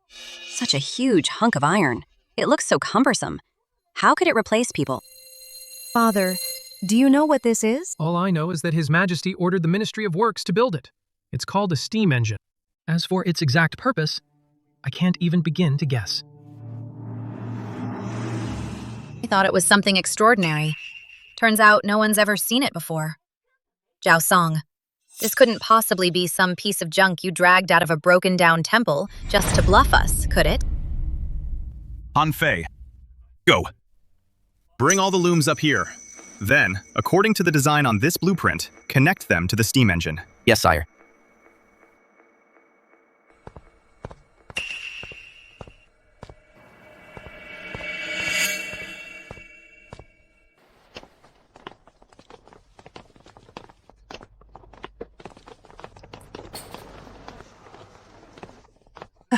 Such a huge hunk of iron. It looks so cumbersome. How could it replace people? Father, do you know what this is? All I know is that His Majesty ordered the Ministry of Works to build it. It's called a steam engine. As for its exact purpose, I can't even begin to guess. I thought it was something extraordinary. Turns out no one's ever seen it before. Zhao Song, this couldn't possibly be some piece of junk you dragged out of a broken-down temple just to bluff us, could it? Han Fei, go. Bring all the looms up here. Then, according to the design on this blueprint, connect them to the steam engine. Yes, sire.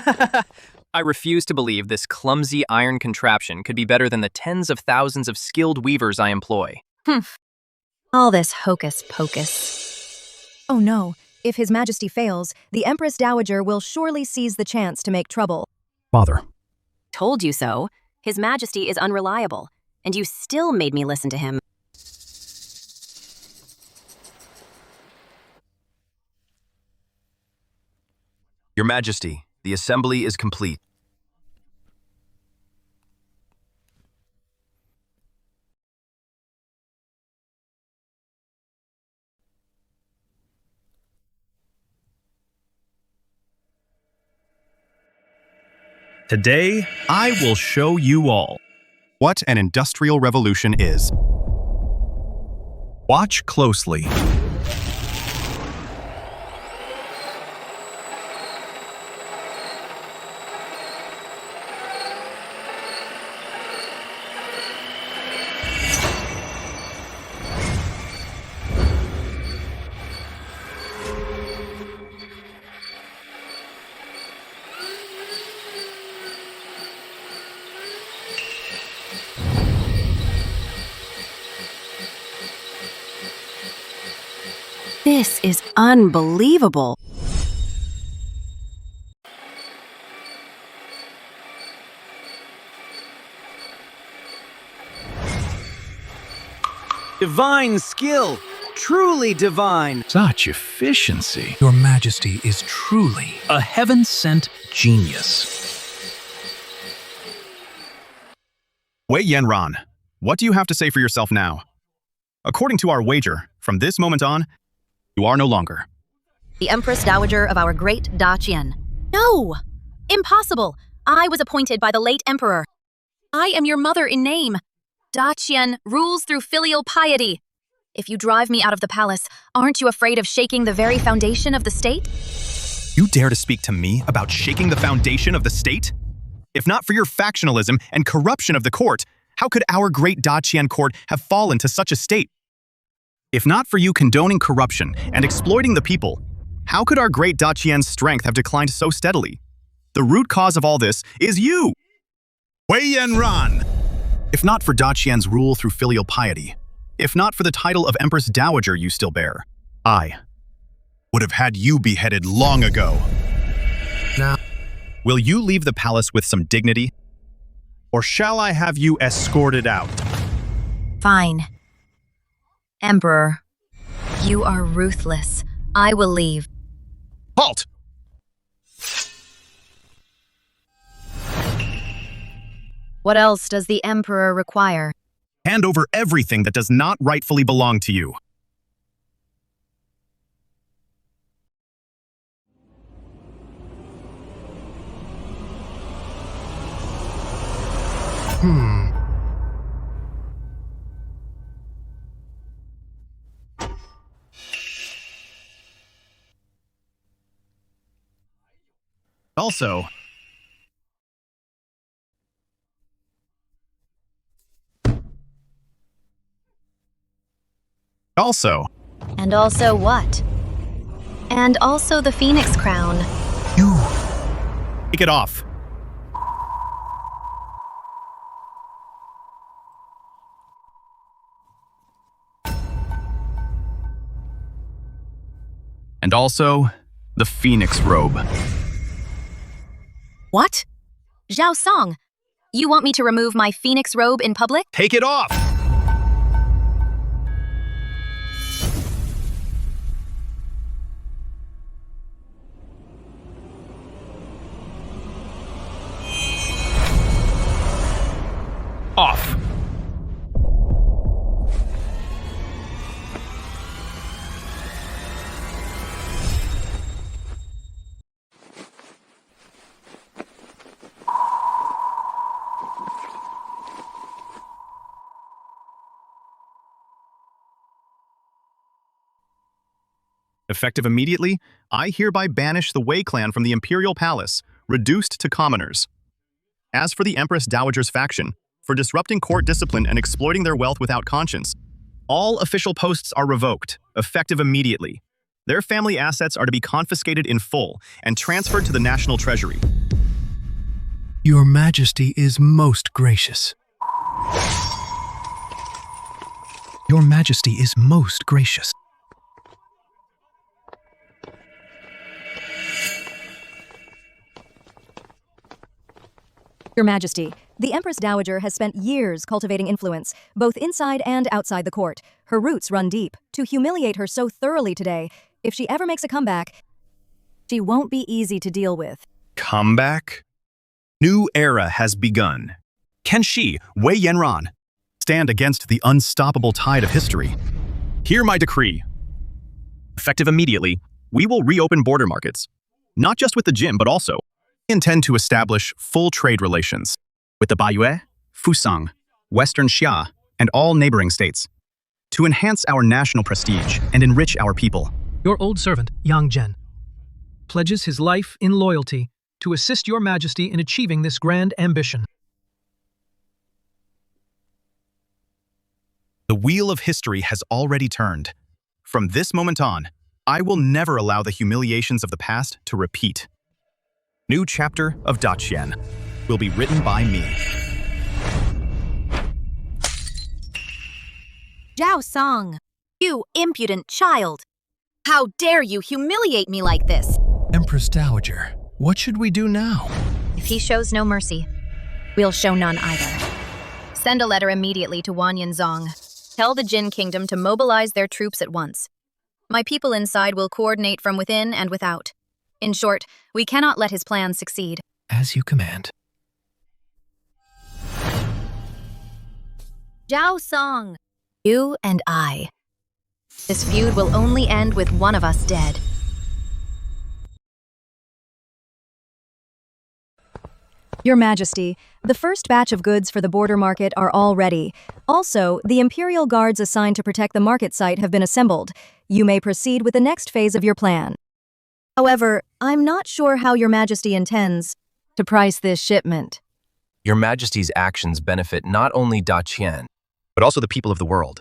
I refuse to believe this clumsy iron contraption could be better than the tens of thousands of skilled weavers I employ. All this hocus pocus. Oh no, if His Majesty fails, the Empress Dowager will surely seize the chance to make trouble. Father. Told you so. His Majesty is unreliable, and you still made me listen to him. Your Majesty, the assembly is complete. Today, I will show you all what an industrial revolution is. Watch closely. This is unbelievable. Divine skill! Truly divine! Such efficiency. Your Majesty is truly a heaven-sent genius. Wei Yanran, what do you have to say for yourself now? According to our wager, from this moment on, you are no longer The Empress Dowager of our Great Qian. No! Impossible! I was appointed by the late emperor. I am your mother in name. Qian rules through filial piety. If you drive me out of the palace, aren't you afraid of shaking the very foundation of the state? You dare to speak to me about shaking the foundation of the state? If not for your factionalism and corruption of the court, how could our great Qian court have fallen to such a state? If not for you condoning corruption and exploiting the people, how could our great Qian's strength have declined so steadily? The root cause of all this is you! Wei Yanran! If not for Qian's rule through filial piety, if not for the title of Empress Dowager you still bear, I would have had you beheaded long ago. Now, will you leave the palace with some dignity? Or shall I have you escorted out? Fine. Emperor, you are ruthless. I will leave. Halt! What else does the Emperor require? Hand over everything that does not rightfully belong to you. Also, And also what? And also the Phoenix crown. You take it off. And also the Phoenix robe. What? Zhao Song, you want me to remove my Phoenix robe in public? Take it off! Off. Effective immediately, I hereby banish the Wei clan from the imperial palace, reduced to commoners. As for the Empress Dowager's faction, for disrupting court discipline and exploiting their wealth without conscience, all official posts are revoked, effective immediately. Their family assets are to be confiscated in full and transferred to the national treasury. Your Majesty is most gracious. Your Majesty is most gracious. Your Majesty, the Empress Dowager has spent years cultivating influence, both inside and outside the court. Her roots run deep. To humiliate her so thoroughly today, if she ever makes a comeback, she won't be easy to deal with. Comeback? New era has begun. Can she, Wei Yanran, stand against the unstoppable tide of history? Hear my decree. Effective immediately, we will reopen border markets, not just with the Jin, but also we intend to establish full trade relations with the Baiyue, Fusang, Western Xia, and all neighboring states to enhance our national prestige and enrich our people. Your old servant, Yang Zhen, pledges his life in loyalty to assist your Majesty in achieving this grand ambition. The wheel of history has already turned. From this moment on, I will never allow the humiliations of the past to repeat. New chapter of Daqian will be written by me. Zhao Song, you impudent child! How dare you humiliate me like this? Empress Dowager, what should we do now? If he shows no mercy, we'll show none either. Send a letter immediately to Wan Yanzong. Tell the Jin Kingdom to mobilize their troops at once. My people inside will coordinate from within and without. In short, we cannot let his plans succeed. As you command. Zhao Song, you and I. This feud will only end with one of us dead. Your Majesty, the first batch of goods for the border market are all ready. Also, the Imperial Guards assigned to protect the market site have been assembled. You may proceed with the next phase of your plan. However, I'm not sure how Your Majesty intends to price this shipment. Your Majesty's actions benefit not only Daqian, but also the people of the world.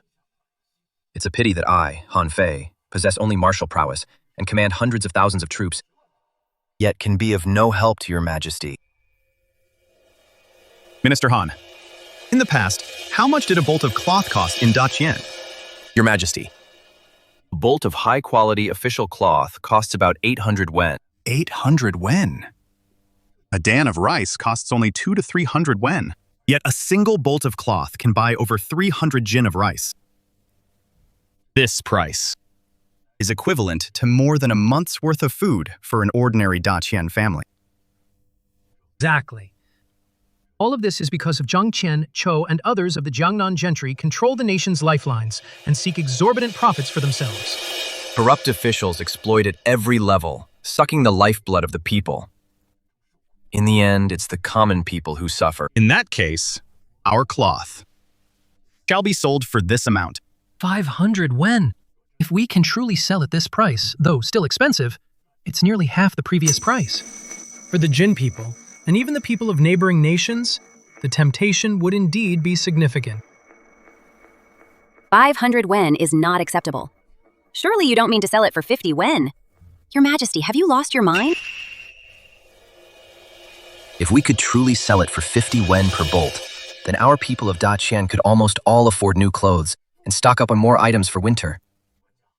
It's a pity that I, Han Fei, possess only martial prowess and command hundreds of thousands of troops, yet can be of no help to Your Majesty. Minister Han, in the past, how much did a bolt of cloth cost in Daqian? Your Majesty, a bolt of high-quality official cloth costs about 800 wen. 800 wen? A dan of rice costs only 200 to 300 wen. Yet a single bolt of cloth can buy over 300 jin of rice. This price is equivalent to more than a month's worth of food for an ordinary Daqian family. Exactly. All of this is because of Zhang Qian, Chou, and others of the Jiangnan gentry control the nation's lifelines and seek exorbitant profits for themselves. Corrupt officials exploit at every level, sucking the lifeblood of the people. In the end, it's the common people who suffer. In that case, our cloth shall be sold for this amount. 500 wen. If we can truly sell at this price, though still expensive, it's nearly half the previous price. For the Jin people, and even the people of neighboring nations, the temptation would indeed be significant. 500 wen is not acceptable. Surely you don't mean to sell it for 50 wen? Your Majesty, have you lost your mind? If we could truly sell it for 50 wen per bolt, then our people of Daqian could almost all afford new clothes and stock up on more items for winter.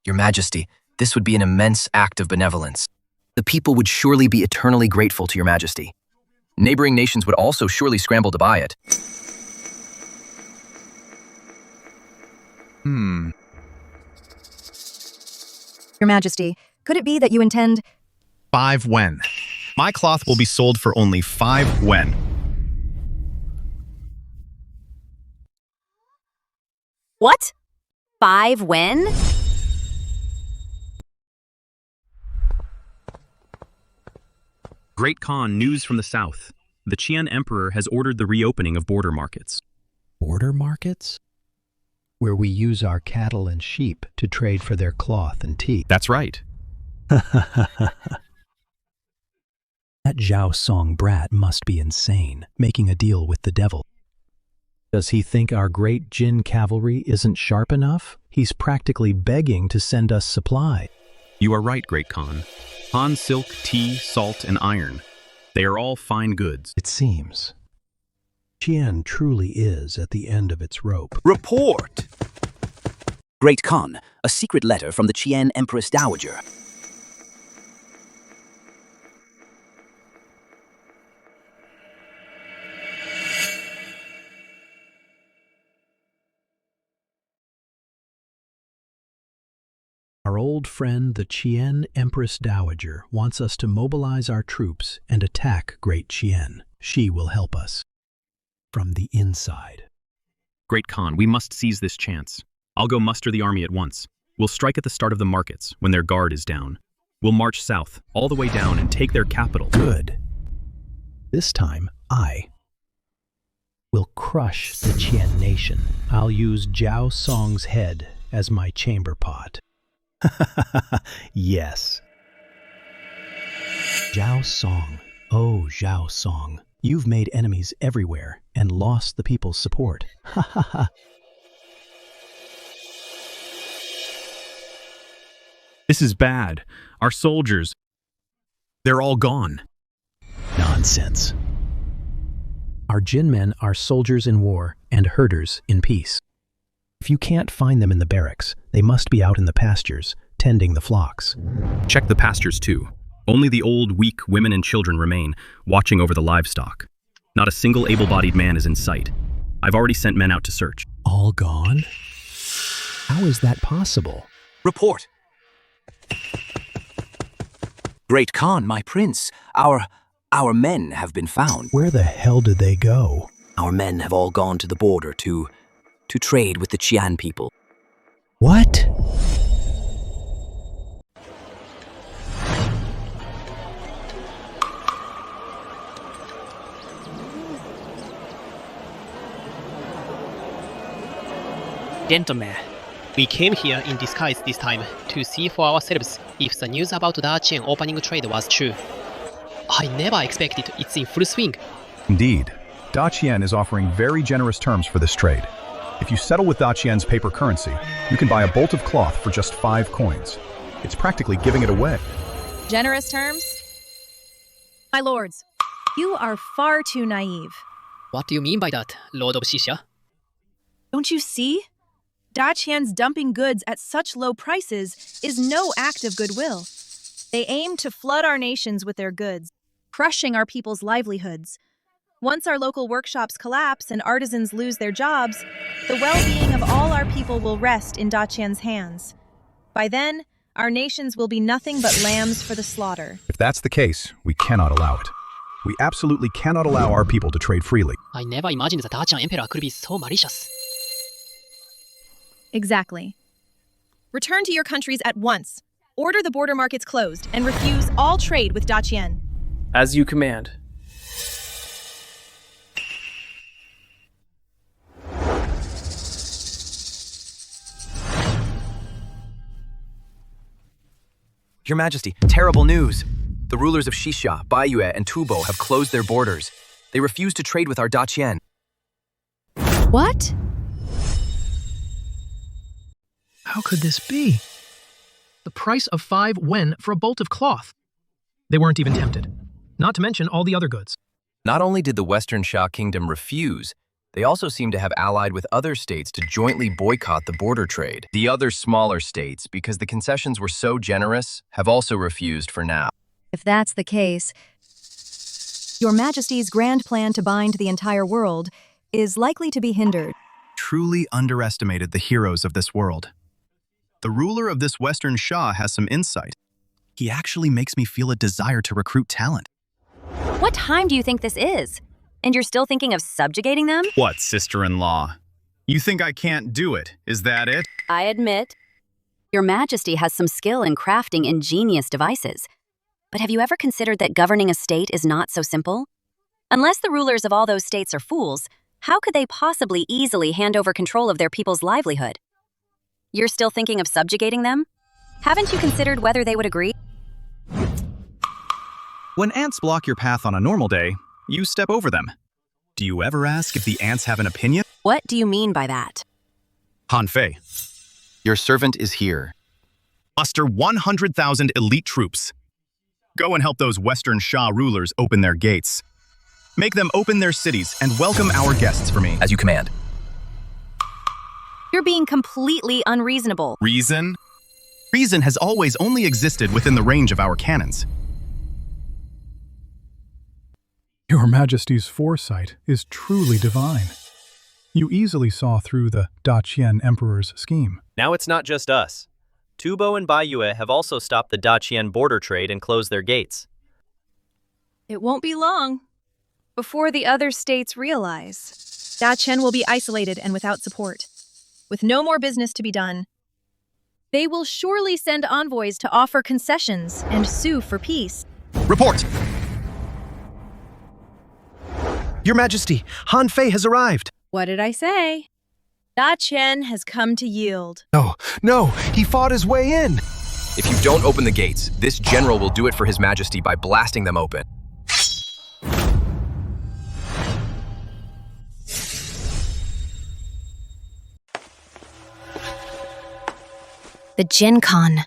Your Majesty, this would be an immense act of benevolence. The people would surely be eternally grateful to Your Majesty. Neighboring nations would also surely scramble to buy it. Your Majesty, could it be that you intend 5 wen. My cloth will be sold for only 5 wen. What? 5 wen? Great Khan, news from the south. The Qian Emperor has ordered the reopening of border markets. Border markets? Where we use our cattle and sheep to trade for their cloth and tea. That's right. That Zhao Song brat must be insane, making a deal with the devil. Does he think our great Jin cavalry isn't sharp enough? He's practically begging to send us supply. You are right, Great Khan. Han silk, tea, salt, and iron. They are all fine goods. It seems. Qian truly is at the end of its rope. Report! Great Khan, a secret letter from the Qian Empress Dowager. Our old friend, the Qian Empress Dowager, wants us to mobilize our troops and attack Great Qian. She will help us. From the inside. Great Khan, we must seize this chance. I'll go muster the army at once. We'll strike at the start of the markets, when their guard is down. We'll march south, all the way down, and take their capital. Good. This time, I will crush the Qian nation. I'll use Zhao Song's head as my chamber pot. Yes. Zhao Song. Oh, Zhao Song. You've made enemies everywhere and lost the people's support. Ha ha ha. This is bad. Our soldiers, they're all gone. Nonsense. Our Jin men are soldiers in war and herders in peace. If you can't find them in the barracks, they must be out in the pastures, tending the flocks. Check the pastures too. Only the old, weak women and children remain, watching over the livestock. Not a single able-bodied man is in sight. I've already sent men out to search. All gone? How is that possible? Report! Great Khan, my prince, our men have been found. Where the hell did they go? Our men have all gone to the border to trade with the Qian people. What? Gentlemen, we came here in disguise this time to see for ourselves if the news about Qian opening trade was true. I never expected it's in full swing. Indeed, Qian is offering very generous terms for this trade. If you settle with Qian's paper currency, you can buy a bolt of cloth for just 5 coins. It's practically giving it away. Generous terms? My lords, you are far too naive. What do you mean by that, Lord of Xixia? Don't you see? Qian's dumping goods at such low prices is no act of goodwill. They aim to flood our nations with their goods, crushing our people's livelihoods. Once our local workshops collapse and artisans lose their jobs, the well-being of all our people will rest in Qian's hands. By then, our nations will be nothing but lambs for the slaughter. If that's the case, we cannot allow it. We absolutely cannot allow our people to trade freely. I never imagined the Qian Emperor could be so malicious. Exactly. Return to your countries at once. Order the border markets closed and refuse all trade with Qian. As you command. Your Majesty, terrible news. The rulers of Xixia, Baiyue, and Tubo have closed their borders. They refuse to trade with our Qian. What? How could this be? The price of 5 wen for a bolt of cloth. They weren't even tempted. Not to mention all the other goods. Not only did the Western Xia Kingdom refuse, they also seem to have allied with other states to jointly boycott the border trade. The other smaller states, because the concessions were so generous, have also refused for now. If that's the case, Your Majesty's grand plan to bind the entire world is likely to be hindered. Truly underestimated the heroes of this world. The ruler of this Western Xia has some insight. He actually makes me feel a desire to recruit talent. What time do you think this is? And you're still thinking of subjugating them? What, sister-in-law? You think I can't do it? Is that it? I admit, Your Majesty has some skill in crafting ingenious devices. But have you ever considered that governing a state is not so simple? Unless the rulers of all those states are fools, how could they possibly easily hand over control of their people's livelihood? You're still thinking of subjugating them? Haven't you considered whether they would agree? When ants block your path on a normal day, you step over them. Do you ever ask if the ants have an opinion? What do you mean by that? Han Fei, your servant is here. Muster 100,000 elite troops. Go and help those Western Xia rulers open their gates. Make them open their cities and welcome our guests for me. As you command. You're being completely unreasonable. Reason? Reason has always only existed within the range of our cannons. Your Majesty's foresight is truly divine. You easily saw through the Daqian Emperor's scheme. Now it's not just us. Tubo and Baiyue have also stopped the Daqian border trade and closed their gates. It won't be long before the other states realize Daqian will be isolated and without support, with no more business to be done. They will surely send envoys to offer concessions and sue for peace. Report! Your Majesty, Han Fei has arrived. What did I say? Daqian has come to yield. No, he fought his way in. If you don't open the gates, this general will do it for His Majesty by blasting them open. The Jin Khan.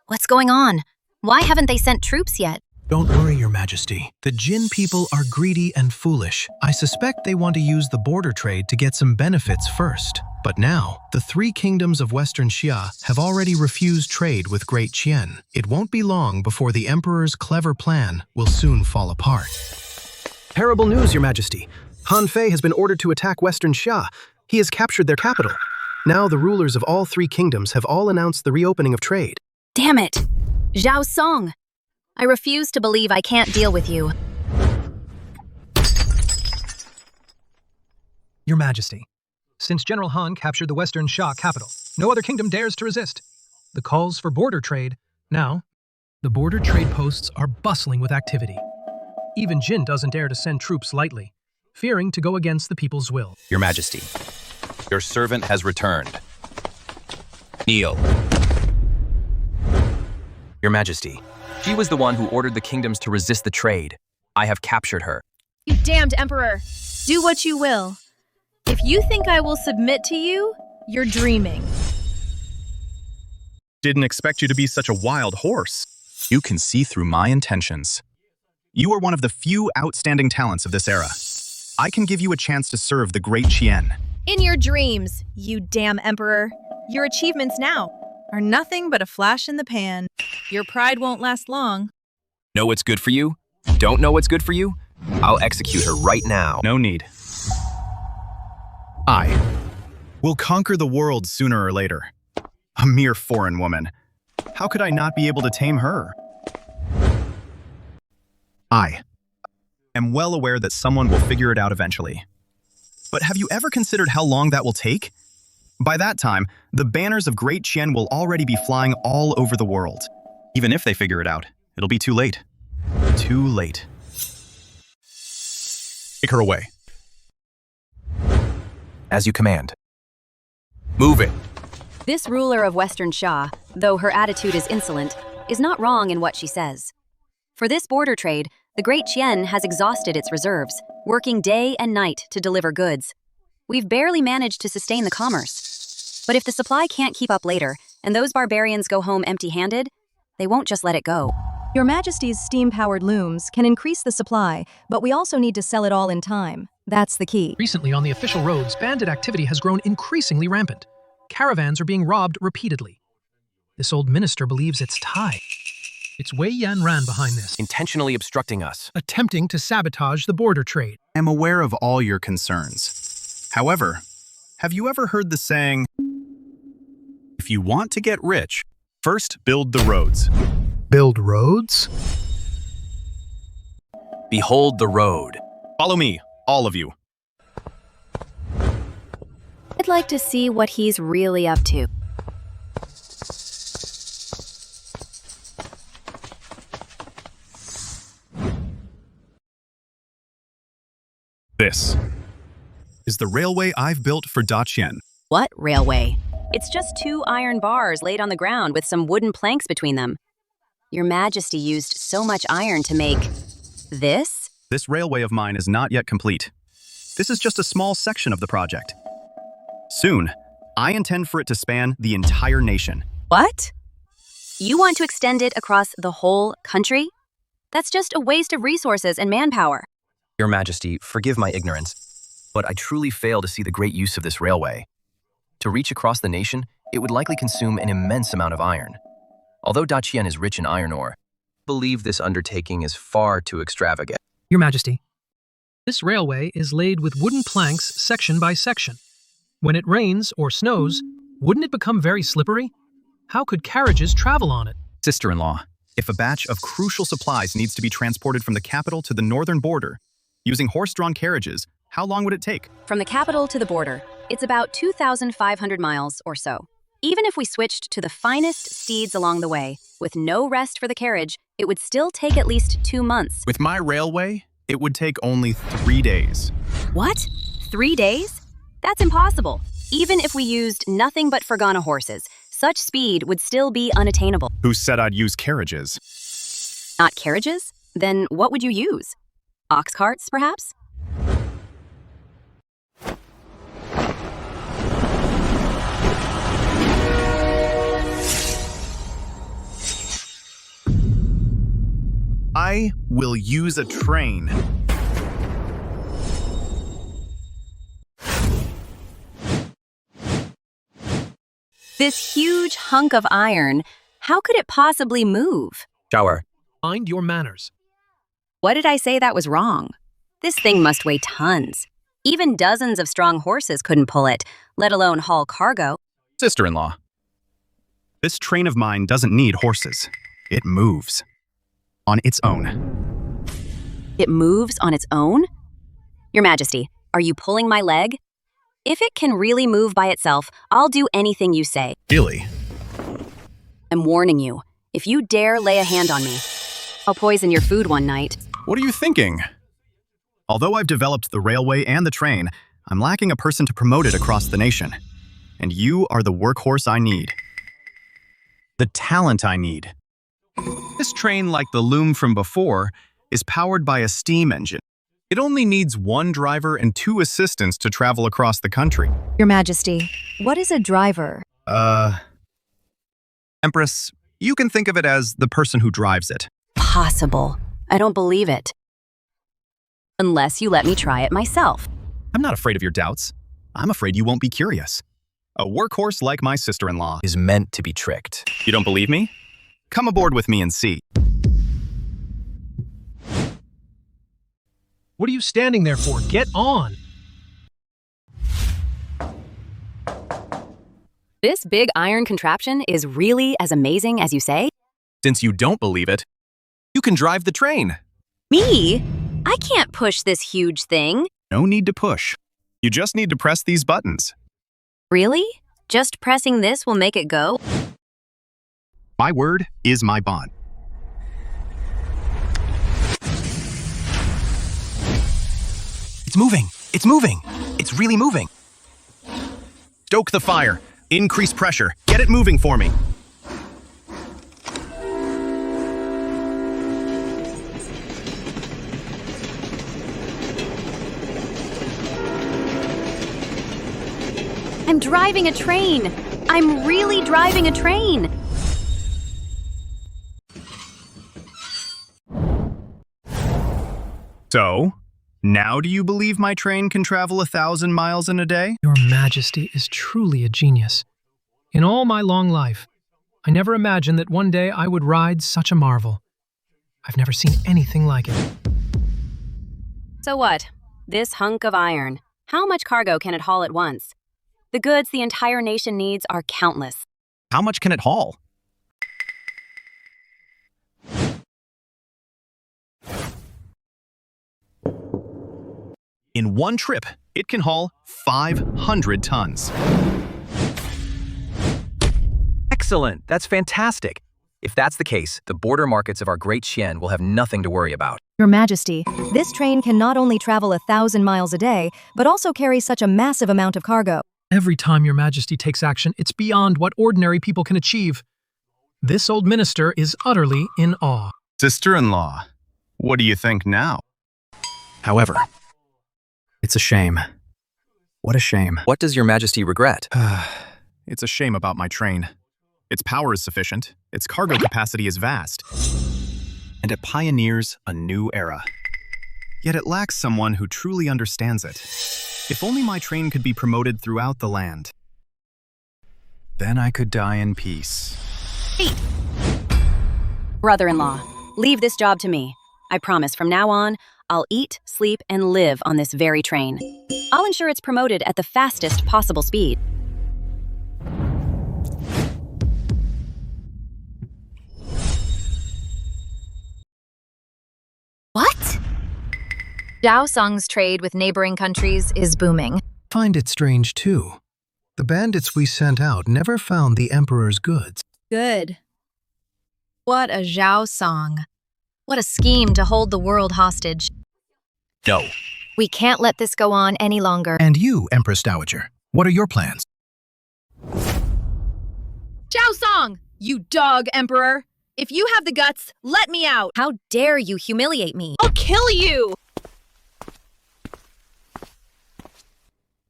What's going on? Why haven't they sent troops yet? Don't worry, Your Majesty. The Jin people are greedy and foolish. I suspect they want to use the border trade to get some benefits first. But now, the three kingdoms of Western Xia have already refused trade with Great Qian. It won't be long before the Emperor's clever plan will soon fall apart. Terrible news, Your Majesty. Han Fei has been ordered to attack Western Xia. He has captured their capital. Now the rulers of all three kingdoms have all announced the reopening of trade. Damn it! Zhao Song! I refuse to believe I can't deal with you. Your Majesty, since General Han captured the Western Xia capital, no other kingdom dares to resist. The calls for border trade. Now, the border trade posts are bustling with activity. Even Jin doesn't dare to send troops lightly, fearing to go against the people's will. Your Majesty, your servant has returned. Kneel. Your Majesty, she was the one who ordered the kingdoms to resist the trade. I have captured her. You damned Emperor! Do what you will. If you think I will submit to you, you're dreaming. Didn't expect you to be such a wild horse. You can see through my intentions. You are one of the few outstanding talents of this era. I can give you a chance to serve the Great Qian. In your dreams, you damn Emperor. Your achievements now are nothing but a flash in the pan. Your pride won't last long. Know what's good for you? Don't know what's good for you? I'll execute her right now. No need. I will conquer the world sooner or later. A mere foreign woman. How could I not be able to tame her? I am well aware that someone will figure it out eventually. But have you ever considered how long that will take? By that time, the banners of Great Qian will already be flying all over the world. Even if they figure it out, it'll be too late. Too late. Take her away. As you command. Move it. This ruler of Western Xia, though her attitude is insolent, is not wrong in what she says. For this border trade, the Great Qian has exhausted its reserves, working day and night to deliver goods. We've barely managed to sustain the commerce. But if the supply can't keep up later, and those barbarians go home empty-handed, they won't just let it go. Your Majesty's steam-powered looms can increase the supply, but we also need to sell it all in time. That's the key. Recently, on the official roads, bandit activity has grown increasingly rampant. Caravans are being robbed repeatedly. This old minister believes it's Tai. It's Wei Yanran behind this. Intentionally obstructing us. Attempting to sabotage the border trade. I'm aware of all your concerns. However, have you ever heard the saying, if you want to get rich, first build the roads. Build roads? Behold the road. Follow me, all of you. I'd like to see what he's really up to. This is the railway I've built for Daqian. What railway? It's just 2 iron bars laid on the ground with some wooden planks between them. Your Majesty used so much iron to make this? This railway of mine is not yet complete. This is just a small section of the project. Soon, I intend for it to span the entire nation. What? You want to extend it across the whole country? That's just a waste of resources and manpower. Your Majesty, forgive my ignorance, but I truly fail to see the great use of this railway. To reach across the nation, it would likely consume an immense amount of iron. Although Qian is rich in iron ore, I believe this undertaking is far too extravagant. Your Majesty, this railway is laid with wooden planks section by section. When it rains or snows, wouldn't it become very slippery? How could carriages travel on it? Sister-in-law, if a batch of crucial supplies needs to be transported from the capital to the northern border, using horse-drawn carriages, how long would it take? From the capital to the border, it's about 2,500 miles or so. Even if we switched to the finest steeds along the way, with no rest for the carriage, it would still take at least 2 months. With my railway, it would take only 3 days. What? 3 days? That's impossible. Even if we used nothing but Fergana horses, such speed would still be unattainable. Who said I'd use carriages? Not carriages? Then what would you use? Ox carts, perhaps? I will use a train. This huge hunk of iron, how could it possibly move? Shower. Mind your manners. What did I say that was wrong? This thing must weigh tons. Even dozens of strong horses couldn't pull it, let alone haul cargo. Sister-in-law, this train of mine doesn't need horses. It moves. On its own. It moves on its own? Your Majesty, are you pulling my leg? If it can really move by itself, I'll do anything you say. Really? I'm warning you. If you dare lay a hand on me, I'll poison your food one night. What are you thinking? Although I've developed the railway and the train, I'm lacking a person to promote it across the nation. And you are the workhorse I need. The talent I need. This train, like the loom from before, is powered by a steam engine. It only needs 1 driver and 2 assistants to travel across the country. Your Majesty, what is a driver? Empress, you can think of it as the person who drives it. Possible. I don't believe it. Unless you let me try it myself. I'm not afraid of your doubts. I'm afraid you won't be curious. A workhorse like my sister-in-law Is meant to be tricked. You don't believe me? Come aboard with me and see. What are you standing there for? Get on! This big iron contraption is really as amazing as you say? Since you don't believe it, you can drive the train. Me? I can't push this huge thing. No need to push. You just need to press these buttons. Really? Just pressing this will make it go? My word is my bond. It's moving. It's moving. It's really moving. Stoke the fire. Increase pressure. Get it moving for me. I'm driving a train. I'm really driving a train. So, now do you believe my train can travel 1,000 miles in a day? Your Majesty is truly a genius. In all my long life, I never imagined that one day I would ride such a marvel. I've never seen anything like it. So what? This hunk of iron. How much cargo can it haul at once? The goods the entire nation needs are countless. How much can it haul? In one trip, it can haul 500 tons. Excellent. That's fantastic. If that's the case, the border markets of our Great Qian will have nothing to worry about. Your Majesty, this train can not only travel 1,000 miles a day, but also carry such a massive amount of cargo. Every time Your Majesty takes action, it's beyond what ordinary people can achieve. This old minister is utterly in awe. Sister-in-law, what do you think now? However, it's a shame. What a shame. What does Your Majesty regret? It's a shame about my train. Its power is sufficient, its cargo capacity is vast, and it pioneers a new era. Yet it lacks someone who truly understands it. If only my train could be promoted throughout the land. Then I could die in peace. Brother-in-law, leave this job to me. I promise from now on, I'll eat, sleep, and live on this very train. I'll ensure it's promoted at the fastest possible speed. What? Zhao Song's trade with neighboring countries is booming. Find it strange, too. The bandits we sent out never found the Emperor's goods. Good. What a Zhao Song. What a scheme to hold the world hostage. No. We can't let this go on any longer. And you, Empress Dowager, what are your plans? Zhao Song, you dog emperor! If you have the guts, let me out! How dare you humiliate me? I'll kill you!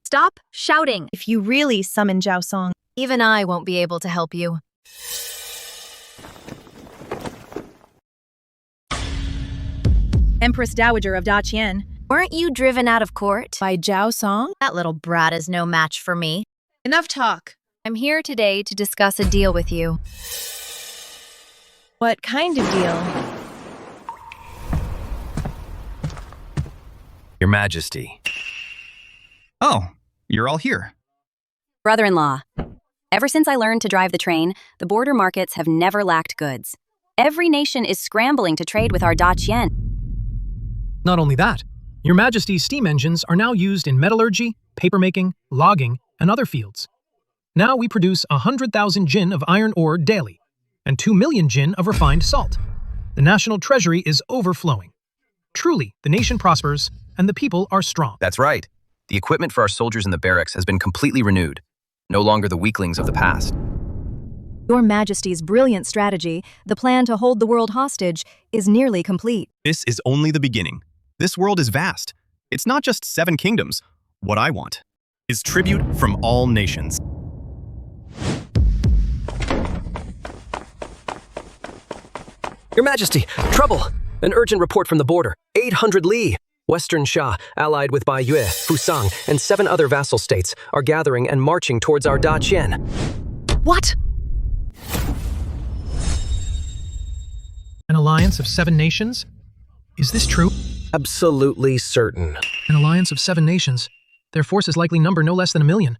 Stop shouting. If you really summon Zhao Song, even I won't be able to help you. Empress Dowager of Qian. Weren't you driven out of court? By Zhao Song? That little brat is no match for me. Enough talk. I'm here today to discuss a deal with you. What kind of deal? Your Majesty. Oh, you're all here. Brother-in-law, ever since I learned to drive the train, the border markets have never lacked goods. Every nation is scrambling to trade with our Qian. Not only that, Your Majesty's steam engines are now used in metallurgy, papermaking, logging, and other fields. Now we produce 100,000 jin of iron ore daily, and 2 million jin of refined salt. The national treasury is overflowing. Truly, the nation prospers, and the people are strong. That's right. The equipment for our soldiers in the barracks has been completely renewed. No longer the weaklings of the past. Your Majesty's brilliant strategy, the plan to hold the world hostage, is nearly complete. This is only the beginning. This world is vast. It's not just 7 kingdoms. What I want is tribute from all nations. Your Majesty, trouble! An urgent report from the border. 800 li. Western Sha, allied with Bai Yue, Fusang, and 7 other vassal states, are gathering and marching towards our Qian. What? An alliance of 7 nations? Is this true? Absolutely certain. An alliance of 7 nations. Their forces likely number no less than 1 million.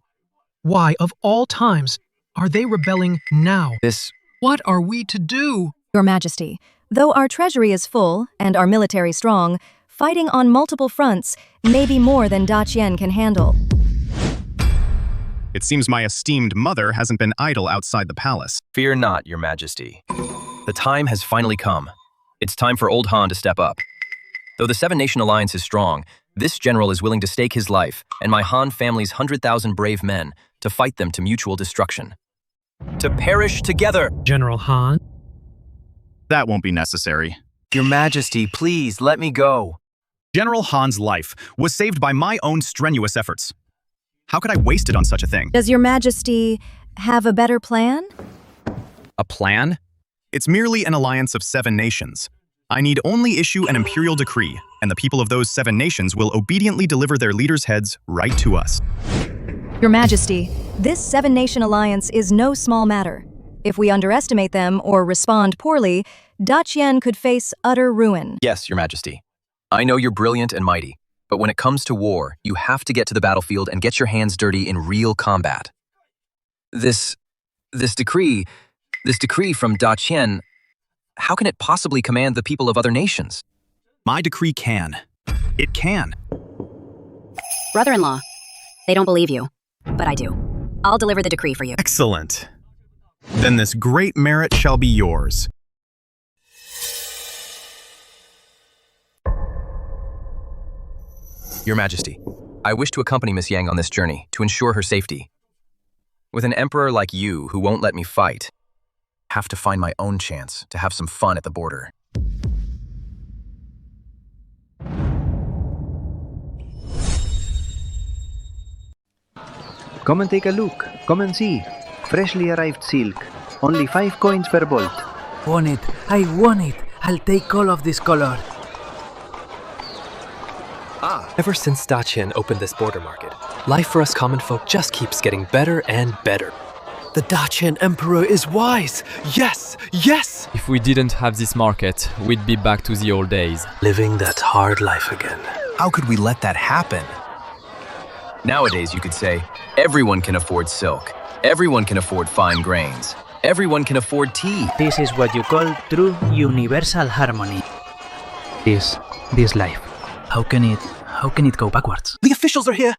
Why, of all times, are they rebelling now? What are we to do? Your Majesty, though our treasury is full and our military strong, fighting on multiple fronts may be more than Qian can handle. It seems my esteemed mother hasn't been idle outside the palace. Fear not, Your Majesty. The time has finally come. It's time for Old Han to step up. Though the 7-nation alliance is strong, this general is willing to stake his life and my Han family's 100,000 brave men to fight them to mutual destruction. To perish together! General Han? That won't be necessary. Your Majesty, please let me go. General Han's life was saved by my own strenuous efforts. How could I waste it on such a thing? Does Your Majesty have a better plan? A plan? It's merely an alliance of 7 nations. I need only issue an imperial decree, and the people of those 7 nations will obediently deliver their leaders' heads right to us. Your Majesty, this 7-nation alliance is no small matter. If we underestimate them or respond poorly, Qian could face utter ruin. Yes, Your Majesty. I know you're brilliant and mighty, but when it comes to war, you have to get to the battlefield and get your hands dirty in real combat. This decree from Qian, how can it possibly command the people of other nations? My decree can. It can. Brother-in-law, they don't believe you, but I do. I'll deliver the decree for you. Excellent. Then this great merit shall be yours. Your Majesty, I wish to accompany Miss Yang on this journey to ensure her safety. With an emperor like you who won't let me fight, I have to find my own chance to have some fun at the border. Come and take a look. Come and see. Freshly arrived silk. Only 5 coins per bolt. Want it. I want it. I'll take all of this color. Ever since Daqian opened this border market, life for us common folk just keeps getting better and better. The Daqian Emperor is wise! Yes! Yes! If we didn't have this market, we'd be back to the old days. Living that hard life again. How could we let that happen? Nowadays, you could say, everyone can afford silk. Everyone can afford fine grains. Everyone can afford tea. This is what you call true universal harmony. This life. How can it go backwards? The officials are here!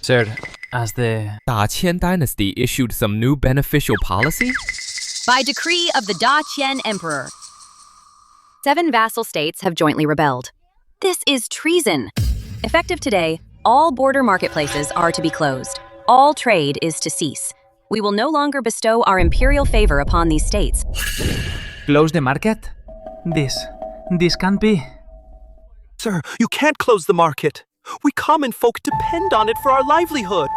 Sir, has the Qian Dynasty issued some new beneficial policy? By decree of the Qian Emperor, 7 vassal states have jointly rebelled. This is treason. Effective today, all border marketplaces are to be closed. All trade is to cease. We will no longer bestow our imperial favor upon these states. Close the market? This can't be. Sir, you can't close the market. We common folk depend on it for our livelihood.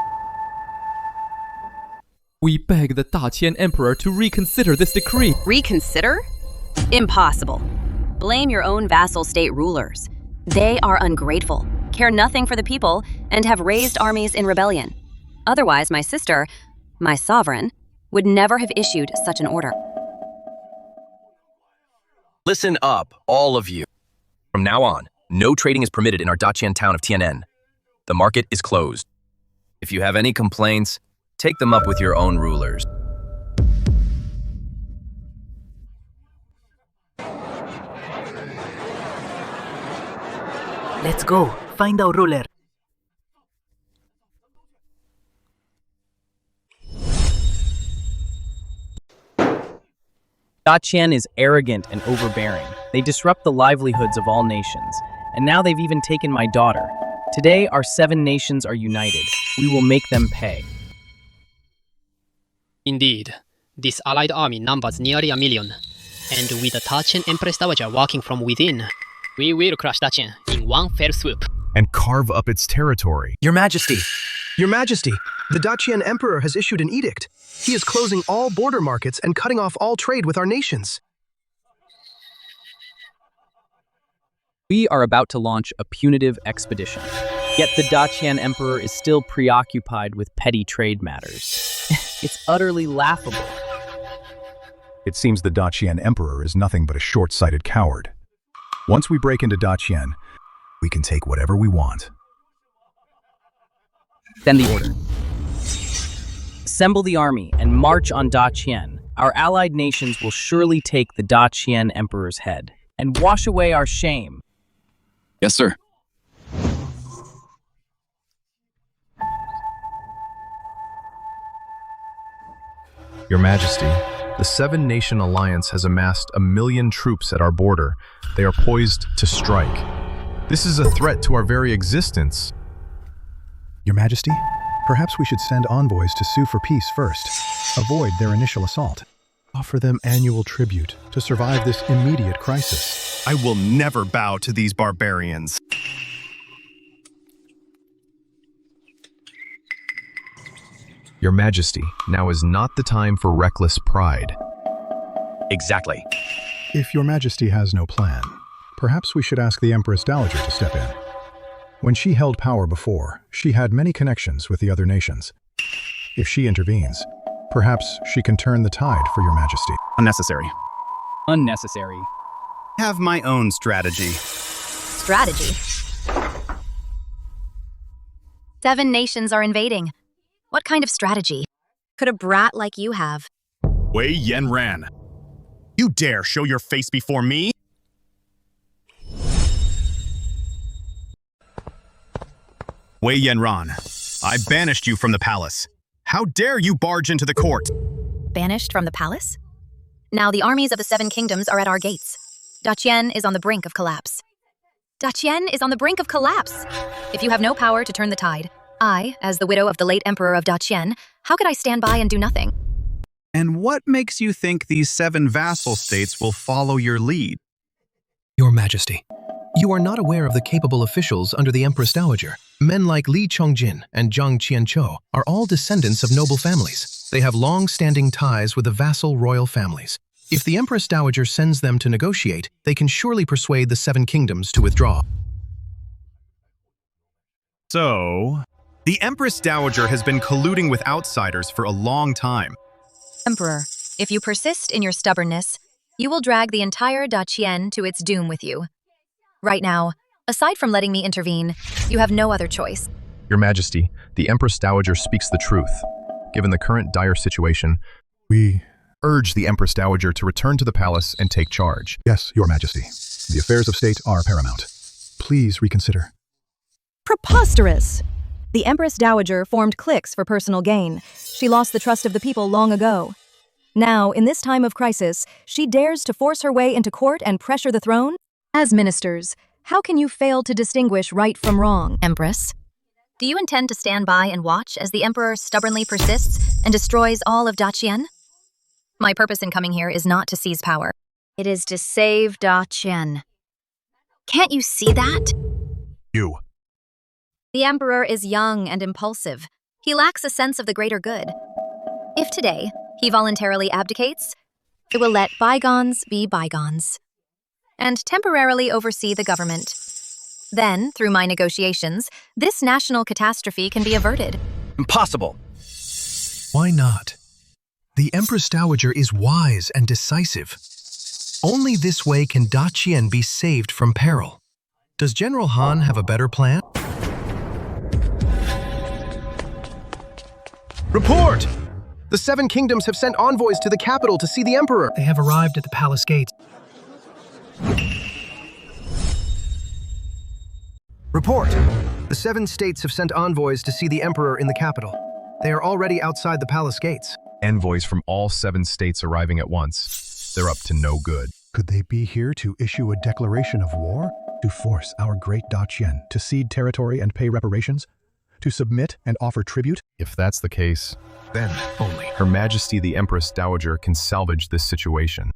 We beg the Qian Emperor to reconsider this decree. Reconsider? Impossible. Blame your own vassal state rulers. They are ungrateful, care nothing for the people, and have raised armies in rebellion. Otherwise, my sister, my sovereign, would never have issued such an order. Listen up, all of you. From now on, no trading is permitted in our Daqian town of Tianen. The market is closed. If you have any complaints, take them up with your own rulers. Let's go. Find our ruler. Daqian is arrogant and overbearing. They disrupt the livelihoods of all nations. And now they've even taken my daughter. Today, our 7 nations are united. We will make them pay. Indeed, this allied army numbers nearly 1 million. And with the Daqian Empress Dowager walking from within, we will crush Daqian in one fell swoop. And carve up its territory. Your Majesty! Your Majesty, the Daqian Emperor has issued an edict. He is closing all border markets and cutting off all trade with our nations. We are about to launch a punitive expedition. Yet the Daqian Emperor is still preoccupied with petty trade matters. It's utterly laughable. It seems the Daqian Emperor is nothing but a short-sighted coward. Once we break into Daqian, we can take whatever we want. Then the order. Assemble the army and march on Daqian. Our allied nations will surely take the Daqian Emperor's head and wash away our shame. Yes, sir. Your Majesty, the 7-nation alliance has amassed 1 million troops at our border. They are poised to strike. This is a threat to our very existence. Your Majesty, perhaps we should send envoys to sue for peace first. Avoid their initial assault. Offer them annual tribute to survive this immediate crisis. I will never bow to these barbarians. Your Majesty, now is not the time for reckless pride. Exactly. If Your Majesty has no plan, perhaps we should ask the Empress Dowager to step in. When she held power before, she had many connections with the other nations. If she intervenes, perhaps she can turn the tide for Your Majesty. Unnecessary. Unnecessary. Have my own strategy. Strategy? 7 nations are invading. What kind of strategy could a brat like you have? Wei Yanran. You dare show your face before me? Wei Yanran, I banished you from the palace. How dare you barge into the court? Banished from the palace? Now the armies of the 7 kingdoms are at our gates. Daqian is on the brink of collapse. Daqian is on the brink of collapse. If you have no power to turn the tide, I, as the widow of the late Emperor of Daqian, how could I stand by and do nothing? And what makes you think these 7 vassal states will follow your lead? Your Majesty, You are not aware of the capable officials under the Empress Dowager. Men like Li Chongjin and Zhang Qianqiu are all descendants of noble families. They have long-standing ties with the vassal royal families. If the Empress Dowager sends them to negotiate, they can surely persuade the Seven Kingdoms to withdraw. So, the Empress Dowager has been colluding with outsiders for a long time. Emperor, if you persist in your stubbornness, you will drag the entire Daqian to its doom with you. Right now, aside from letting me intervene, you have no other choice. Your Majesty, the Empress Dowager speaks the truth. Given the current dire situation, we urge the Empress Dowager to return to the palace and take charge. Yes, Your Majesty. The affairs of state are paramount. Please reconsider. Preposterous! The Empress Dowager formed cliques for personal gain. She lost the trust of the people long ago. Now, in this time of crisis, she dares to force her way into court and pressure the throne? As ministers, how can you fail to distinguish right from wrong? Empress, do you intend to stand by and watch as the Emperor stubbornly persists and destroys all of Daqian? My purpose in coming here is not to seize power. It is to save Daqian. Can't you see that? You. The Emperor is young and impulsive. He lacks a sense of the greater good. If today he voluntarily abdicates, it will let bygones be bygones and temporarily oversee the government. Then, through my negotiations, this national catastrophe can be averted. Impossible. Why not? The Empress Dowager is wise and decisive. Only this way can Daqian be saved from peril. Does General Han have a better plan? Report! The Seven Kingdoms have sent envoys to the capital to see the Emperor. They have arrived at the palace gates. Report! The 7 states have sent envoys to see the Emperor in the capital. They are already outside the palace gates. Envoys from all 7 states arriving at once. They're up to no good. Could they be here to issue a declaration of war? To force our great Daqian to cede territory and pay reparations? To submit and offer tribute? If that's the case, then only Her Majesty the Empress Dowager can salvage this situation.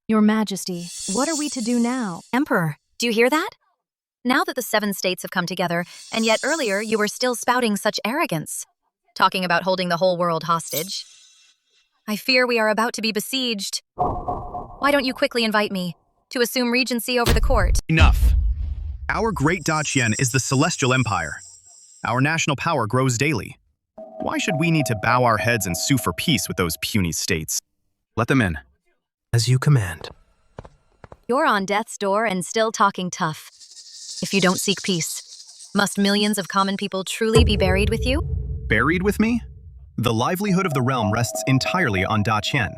Your Majesty, what are we to do now? Emperor, do you hear that? Now that the 7 states have come together, and yet earlier you were still spouting such arrogance, talking about holding the whole world hostage. I fear we are about to be besieged. Why don't you quickly invite me to assume regency over the court? Enough. Our great Daqian is the Celestial Empire. Our national power grows daily. Why should we need to bow our heads and sue for peace with those puny states? Let them in. As you command. You're on death's door and still talking tough. If you don't seek peace, must millions of common people truly be buried with you? Buried with me? The livelihood of the realm rests entirely on Daqian.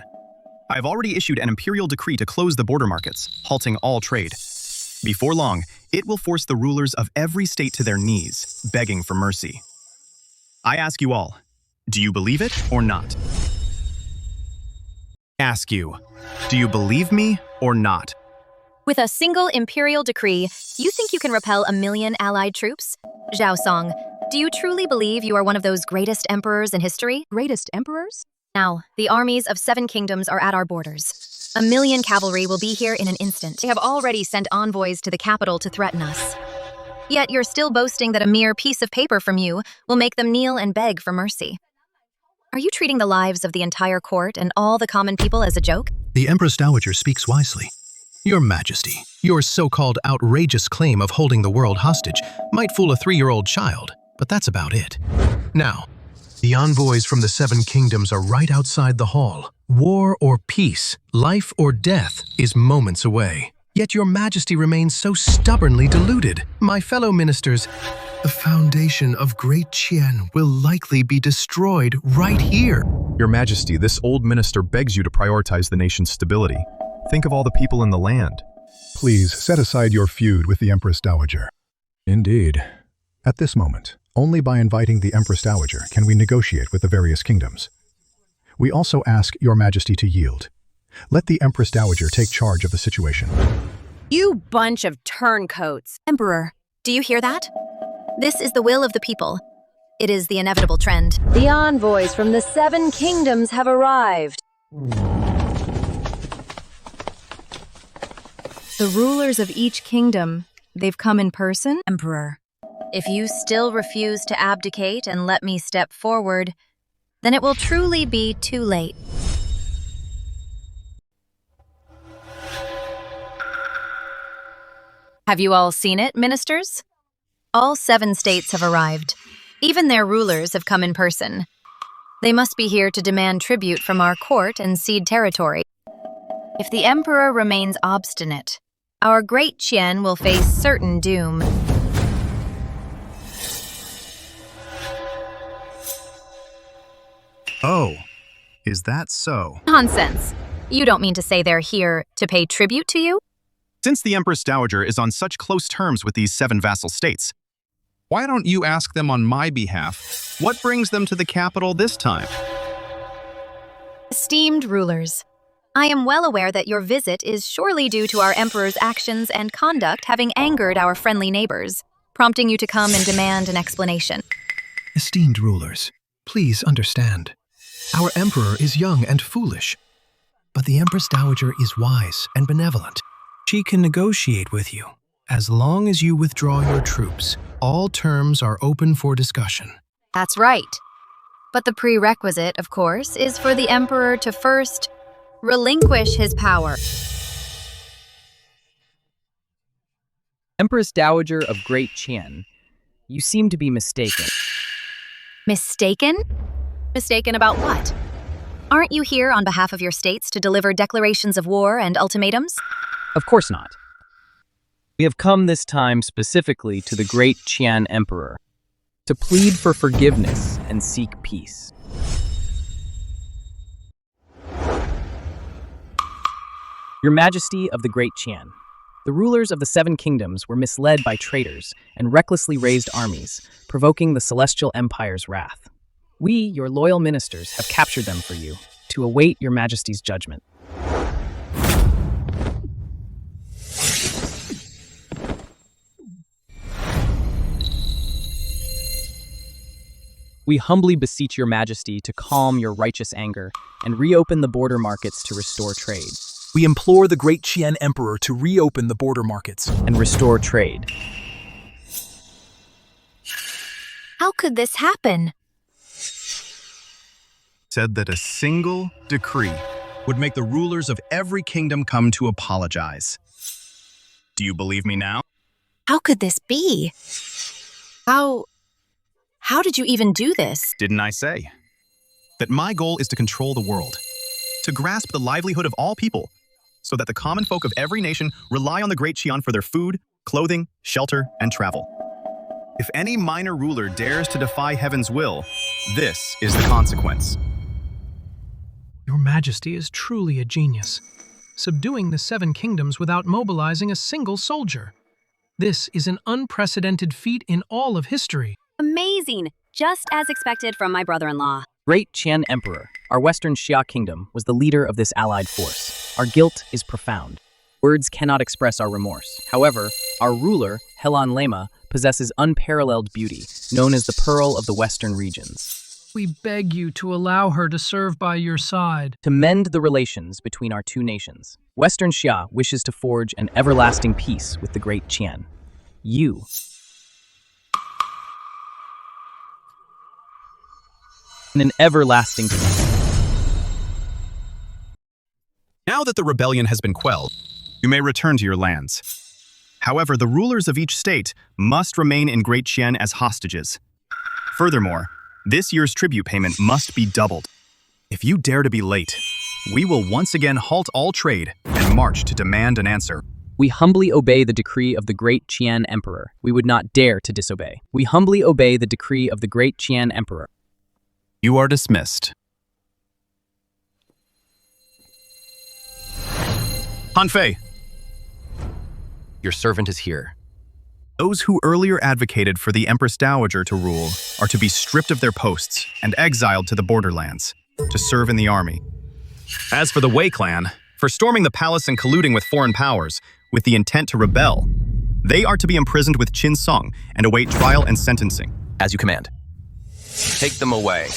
I have already issued an imperial decree to close the border markets, halting all trade. Before long, it will force the rulers of every state to their knees, begging for mercy. I ask you all, do you believe it or not? Ask you, do you believe me or not? With a single imperial decree, you think you can repel 1 million allied troops? Zhao Song, do you truly believe you are one of those greatest emperors in history? Greatest emperors? Now, the armies of 7 kingdoms are at our borders. 1 million cavalry will be here in an instant. They have already sent envoys to the capital to threaten us. Yet you're still boasting that a mere piece of paper from you will make them kneel and beg for mercy. Are you treating the lives of the entire court and all the common people as a joke? The Empress Dowager speaks wisely. Your Majesty, your so-called outrageous claim of holding the world hostage might fool a 3-year-old child, but that's about it. Now, the envoys from the 7 kingdoms are right outside the hall. War or peace, life or death is moments away. Yet your Majesty remains so stubbornly deluded. My fellow ministers, the foundation of Great Qian will likely be destroyed right here. Your Majesty, this old minister begs you to prioritize the nation's stability. Think of all the people in the land. Please set aside your feud with the Empress Dowager. Indeed. At this moment, only by inviting the Empress Dowager can we negotiate with the various kingdoms. We also ask your Majesty to yield. Let the Empress Dowager take charge of the situation. You bunch of turncoats. Emperor, do you hear that? This is the will of the people. It is the inevitable trend. The envoys from the 7 kingdoms have arrived. The rulers of each kingdom, They've come in person? Emperor, if you still refuse to abdicate and let me step forward, then it will truly be too late. Have you all seen it, ministers? All 7 states have arrived. Even their rulers have come in person. They must be here to demand tribute from our court and cede territory. If the emperor remains obstinate, our Great Qian will face certain doom. Oh, is that so? Nonsense. You don't mean to say they're here to pay tribute to you? Since the Empress Dowager is on such close terms with these 7 vassal states, why don't you ask them on my behalf what brings them to the capital this time? Esteemed rulers, I am well aware that your visit is surely due to our emperor's actions and conduct having angered our friendly neighbors, prompting you to come and demand an explanation. Esteemed rulers, please understand. Our emperor is young and foolish, but the Empress Dowager is wise and benevolent. She can negotiate with you. As long as you withdraw your troops, all terms are open for discussion. That's right. But the prerequisite, of course, is for the emperor to first relinquish his power. Empress Dowager of Great Qian, you seem to be mistaken. Mistaken? Mistaken about what? Aren't you here on behalf of your states to deliver declarations of war and ultimatums? Of course not. We have come this time specifically to the Great Qian Emperor to plead for forgiveness and seek peace. Your Majesty of the Great Qian, the rulers of the 7 kingdoms were misled by traitors and recklessly raised armies, provoking the Celestial Empire's wrath. We, your loyal ministers, have captured them for you to await your Majesty's judgment. We humbly beseech your Majesty to calm your righteous anger and reopen the border markets to restore trade. We implore the Great Qian Emperor to reopen the border markets and restore trade. How could this happen? Said that a single decree would make the rulers of every kingdom come to apologize. Do you believe me now? How could this be? How did you even do this? Didn't I say? That my goal is to control the world, to grasp the livelihood of all people, so that the common folk of every nation rely on the Great Qian for their food, clothing, shelter, and travel. If any minor ruler dares to defy heaven's will, this is the consequence. Your Majesty is truly a genius, subduing the 7 kingdoms without mobilizing a single soldier. This is an unprecedented feat in all of history. Amazing! Just as expected from my brother-in-law. Great Qian Emperor, our Western Xia Kingdom, was the leader of this allied force. Our guilt is profound. Words cannot express our remorse. However, our ruler, Helan Lema, possesses unparalleled beauty, known as the Pearl of the Western regions. We beg you to allow her to serve by your side. To mend the relations between our 2 nations, Western Xia wishes to forge an everlasting peace with the Great Qian. You, an everlasting peace. Now that the rebellion has been quelled, you may return to your lands. However, the rulers of each state must remain in Great Qian as hostages. Furthermore, this year's tribute payment must be doubled. If you dare to be late, we will once again halt all trade and march to demand an answer. We humbly obey the decree of the Great Qian Emperor. We would not dare to disobey. We humbly obey the decree of the Great Qian Emperor. You are dismissed. Han Fei. Your servant is here. Those who earlier advocated for the Empress Dowager to rule are to be stripped of their posts and exiled to the borderlands to serve in the army. As for the Wei clan, for storming the palace and colluding with foreign powers with the intent to rebel, they are to be imprisoned with Qin Song and await trial and sentencing. As you command. Take them away.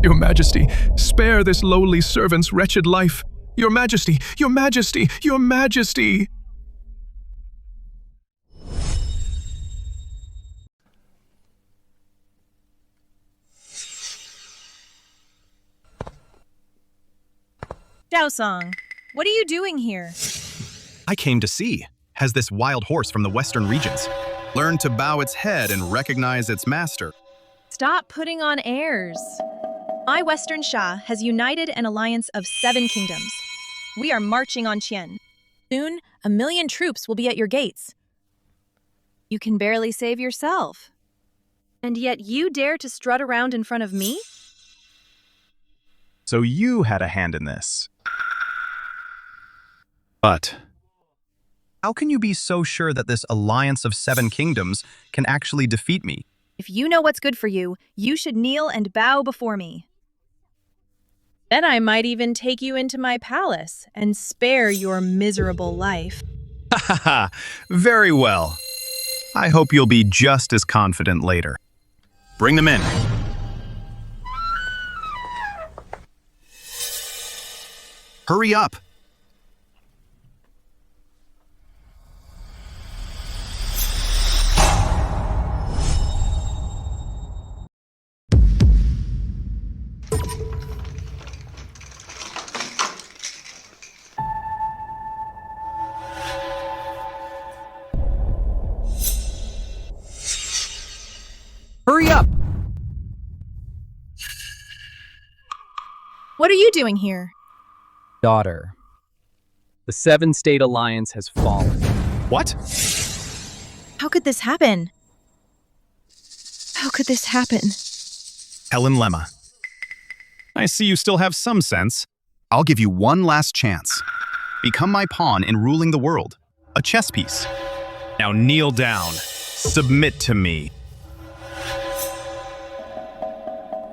Your Majesty, spare this lowly servant's wretched life. Your Majesty, Your Majesty, Your Majesty! Zhao, what are you doing here? I came to see. Has this wild horse from the western regions learned to bow its head and recognize its master? Stop putting on airs. My Western Shah has united an alliance of 7 kingdoms. We are marching on Qian. Soon, 1 million troops will be at your gates. You can barely save yourself. And yet you dare to strut around in front of me? So you had a hand in this. But how can you be so sure that this alliance of 7 kingdoms can actually defeat me? If you know what's good for you, you should kneel and bow before me. Then I might even take you into my palace and spare your miserable life. Ha ha ha! Very well. I hope you'll be just as confident later. Bring them in. Hurry up! Hurry up! What are you doing here? Daughter, the 7-state alliance has fallen. What? How could this happen? How could this happen? Helen Lemma. I see you still have some sense. I'll give you one last chance. Become my pawn in ruling the world. A chess piece. Now kneel down. Submit to me.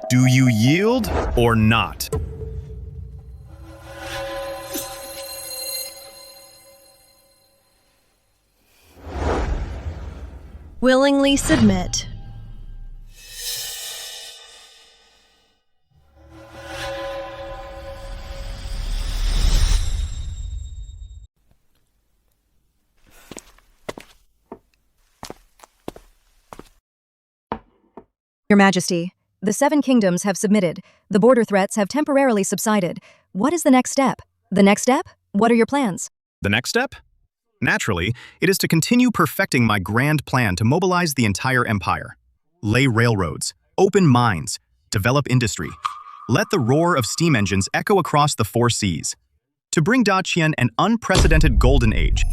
Do you yield or not? Willingly submit. Your Majesty, the 7 kingdoms have submitted. The border threats have temporarily subsided. What is the next step? The next step? What are your plans? The next step? Naturally, it is to continue perfecting my grand plan to mobilize the entire empire. Lay railroads, open mines, develop industry. Let the roar of steam engines echo across the 4 seas. To bring Daqian an unprecedented golden age.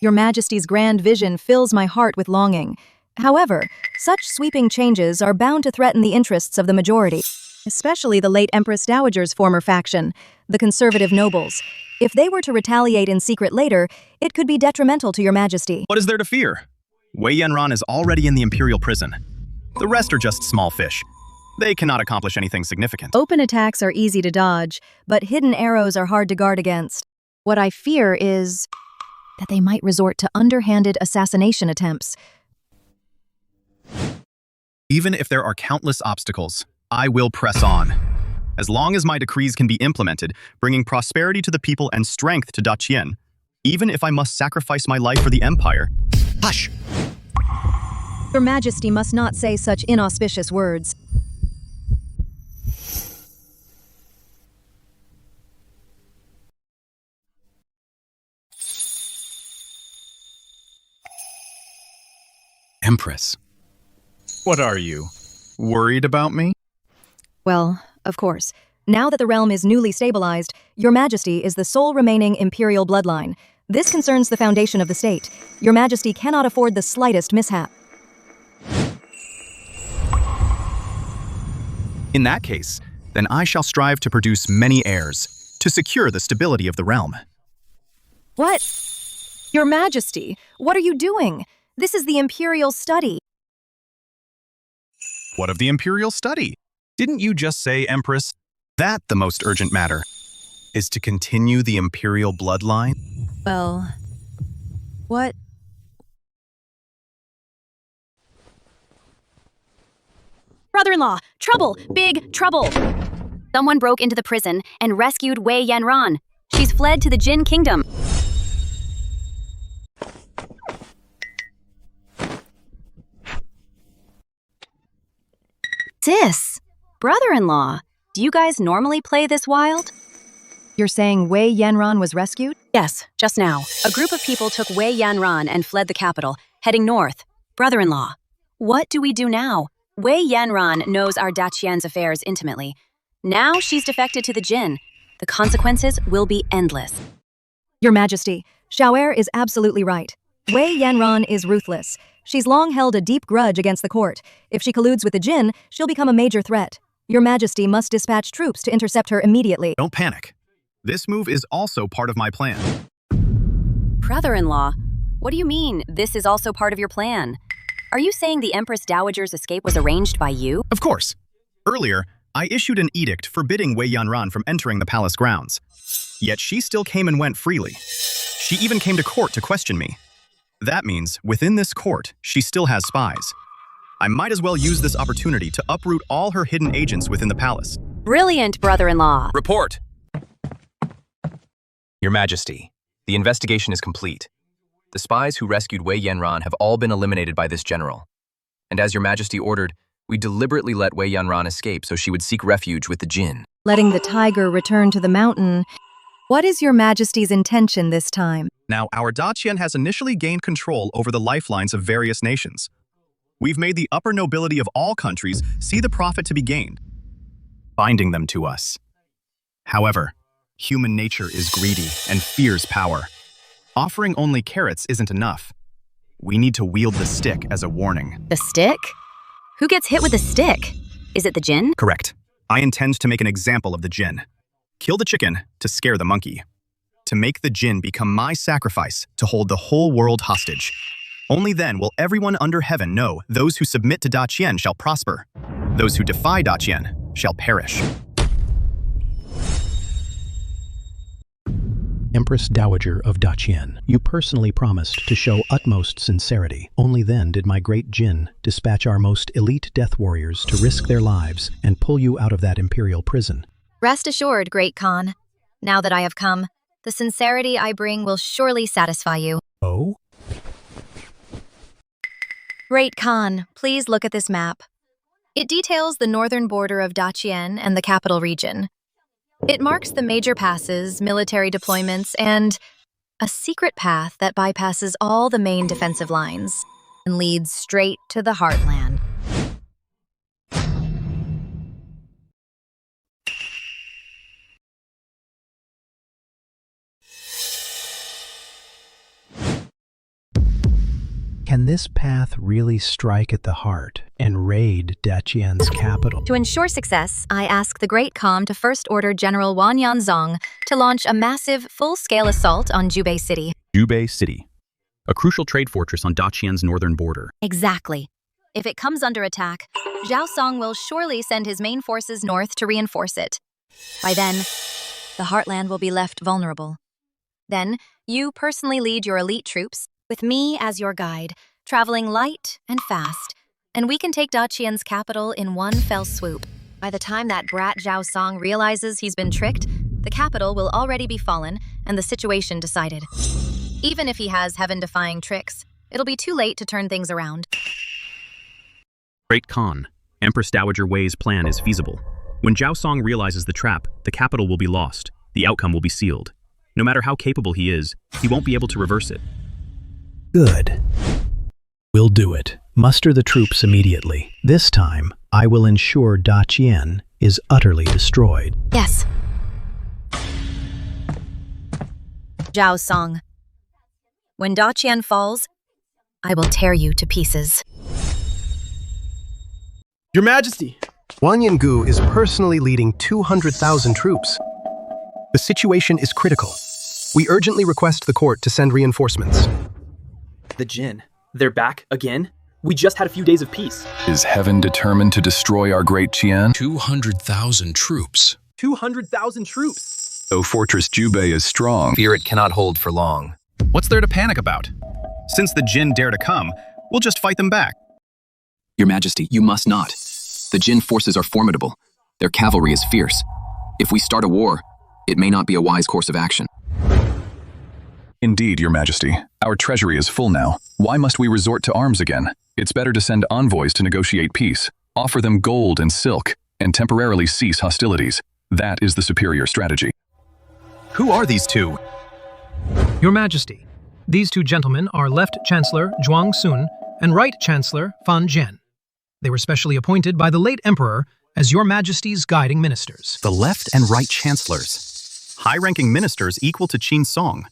Your Majesty's grand vision fills my heart with longing. However, such sweeping changes are bound to threaten the interests of the majority, especially the late Empress Dowager's former faction, the conservative nobles. If they were to retaliate in secret later, it could be detrimental to Your Majesty. What is there to fear? Wei Yanran is already in the imperial prison. The rest are just small fish. They cannot accomplish anything significant. Open attacks are easy to dodge, but hidden arrows are hard to guard against. What I fear is that they might resort to underhanded assassination attempts. Even if there are countless obstacles, I will press on. As long as my decrees can be implemented, bringing prosperity to the people and strength to Daqian, even if I must sacrifice my life for the empire. Hush! Your Majesty must not say such inauspicious words. Empress. What are you? Worried about me? Well, of course. Now that the realm is newly stabilized, Your Majesty is the sole remaining imperial bloodline. This concerns the foundation of the state. Your Majesty cannot afford the slightest mishap. In that case, then I shall strive to produce many heirs, to secure the stability of the realm. What? Your Majesty, what are you doing? This is the imperial study. What of the imperial study? Didn't you just say, Empress, that the most urgent matter is to continue the imperial bloodline? Well, what? Brother-in-law, trouble, big trouble. Someone broke into the prison and rescued Wei Yanran. She's fled to the Jin kingdom. Sis, brother-in-law, do you guys normally play this wild? You're saying Wei Yanran was rescued? Yes, just now. A group of people took Wei Yanran and fled the capital, heading north. Brother-in-law, what do we do now? Wei Yanran knows our Daqian's affairs intimately. Now she's defected to the Jin. The consequences will be endless. Your Majesty, Xiao'er is absolutely right. Wei Yanran is ruthless. She's long held a deep grudge against the court. If she colludes with the Jin, she'll become a major threat. Your Majesty must dispatch troops to intercept her immediately. Don't panic. This move is also part of my plan. Brother-in-law, what do you mean this is also part of your plan? Are you saying the Empress Dowager's escape was arranged by you? Of course. Earlier, I issued an edict forbidding Wei Yanran from entering the palace grounds. Yet she still came and went freely. She even came to court to question me. That means, within this court, she still has spies. I might as well use this opportunity to uproot all her hidden agents within the palace. Brilliant, brother-in-law. Report! Your Majesty, the investigation is complete. The spies who rescued Wei Yanran have all been eliminated by this general. And as Your Majesty ordered, we deliberately let Wei Yanran escape so she would seek refuge with the Jin. Letting the tiger return to the mountain. What is Your Majesty's intention this time? Now, our Daqian has initially gained control over the lifelines of various nations. We've made the upper nobility of all countries see the profit to be gained, binding them to us. However, human nature is greedy and fears power. Offering only carrots isn't enough. We need to wield the stick as a warning. The stick? Who gets hit with the stick? Is it the Jin? Correct. I intend to make an example of the Jin. Kill the chicken to scare the monkey. To make the Jin become my sacrifice to hold the whole world hostage. Only then will everyone under heaven know those who submit to Daqian shall prosper. Those who defy Daqian shall perish. Empress Dowager of Daqian, you personally promised to show utmost sincerity. Only then did my Great Jin dispatch our most elite death warriors to risk their lives and pull you out of that imperial prison. Rest assured, Great Khan. Now that I have come, the sincerity I bring will surely satisfy you. Oh? Great Khan, please look at this map. It details the northern border of Daqian and the capital region. It marks the major passes, military deployments, and a secret path that bypasses all the main defensive lines and leads straight to the heartland. Can this path really strike at the heart and raid Daqian's capital? To ensure success, I ask the Great Khan to first order General Wang Yanzong to launch a massive, full-scale assault on Jubei City. Jubei City, a crucial trade fortress on Daqian's northern border. Exactly. If it comes under attack, Zhao Song will surely send his main forces north to reinforce it. By then, the heartland will be left vulnerable. Then, you personally lead your elite troops, with me as your guide, traveling light and fast, and we can take Daqian's capital in one fell swoop. By the time that brat Zhao Song realizes he's been tricked, the capital will already be fallen and the situation decided. Even if he has heaven-defying tricks, it'll be too late to turn things around. Great Khan, Empress Dowager Wei's plan is feasible. When Zhao Song realizes the trap, the capital will be lost. The outcome will be sealed. No matter how capable he is, he won't be able to reverse it. Good. We'll do it. Muster the troops immediately. This time, I will ensure Daqian is utterly destroyed. Yes. Zhao Song. When Daqian falls, I will tear you to pieces. Your Majesty! Wang Yangu is personally leading 200,000 troops. The situation is critical. We urgently request the court to send reinforcements. The Jin. They're back again? We just had a few days of peace. Is heaven determined to destroy our Great Qian? 200,000 troops. 200,000 troops! Though Fortress Jubei is strong, fear it cannot hold for long. What's there to panic about? Since the Jin dare to come, we'll just fight them back. Your Majesty, you must not. The Jin forces are formidable. Their cavalry is fierce. If we start a war, it may not be a wise course of action. Indeed, Your Majesty. Our treasury is full now. Why must we resort to arms again? It's better to send envoys to negotiate peace, offer them gold and silk, and temporarily cease hostilities. That is the superior strategy. Who are these two? Your Majesty, these two gentlemen are Left Chancellor Zhuang Sun and Right Chancellor Fan Jian. They were specially appointed by the late Emperor as Your Majesty's guiding ministers. The left and right chancellors. High-ranking ministers equal to Qin Song.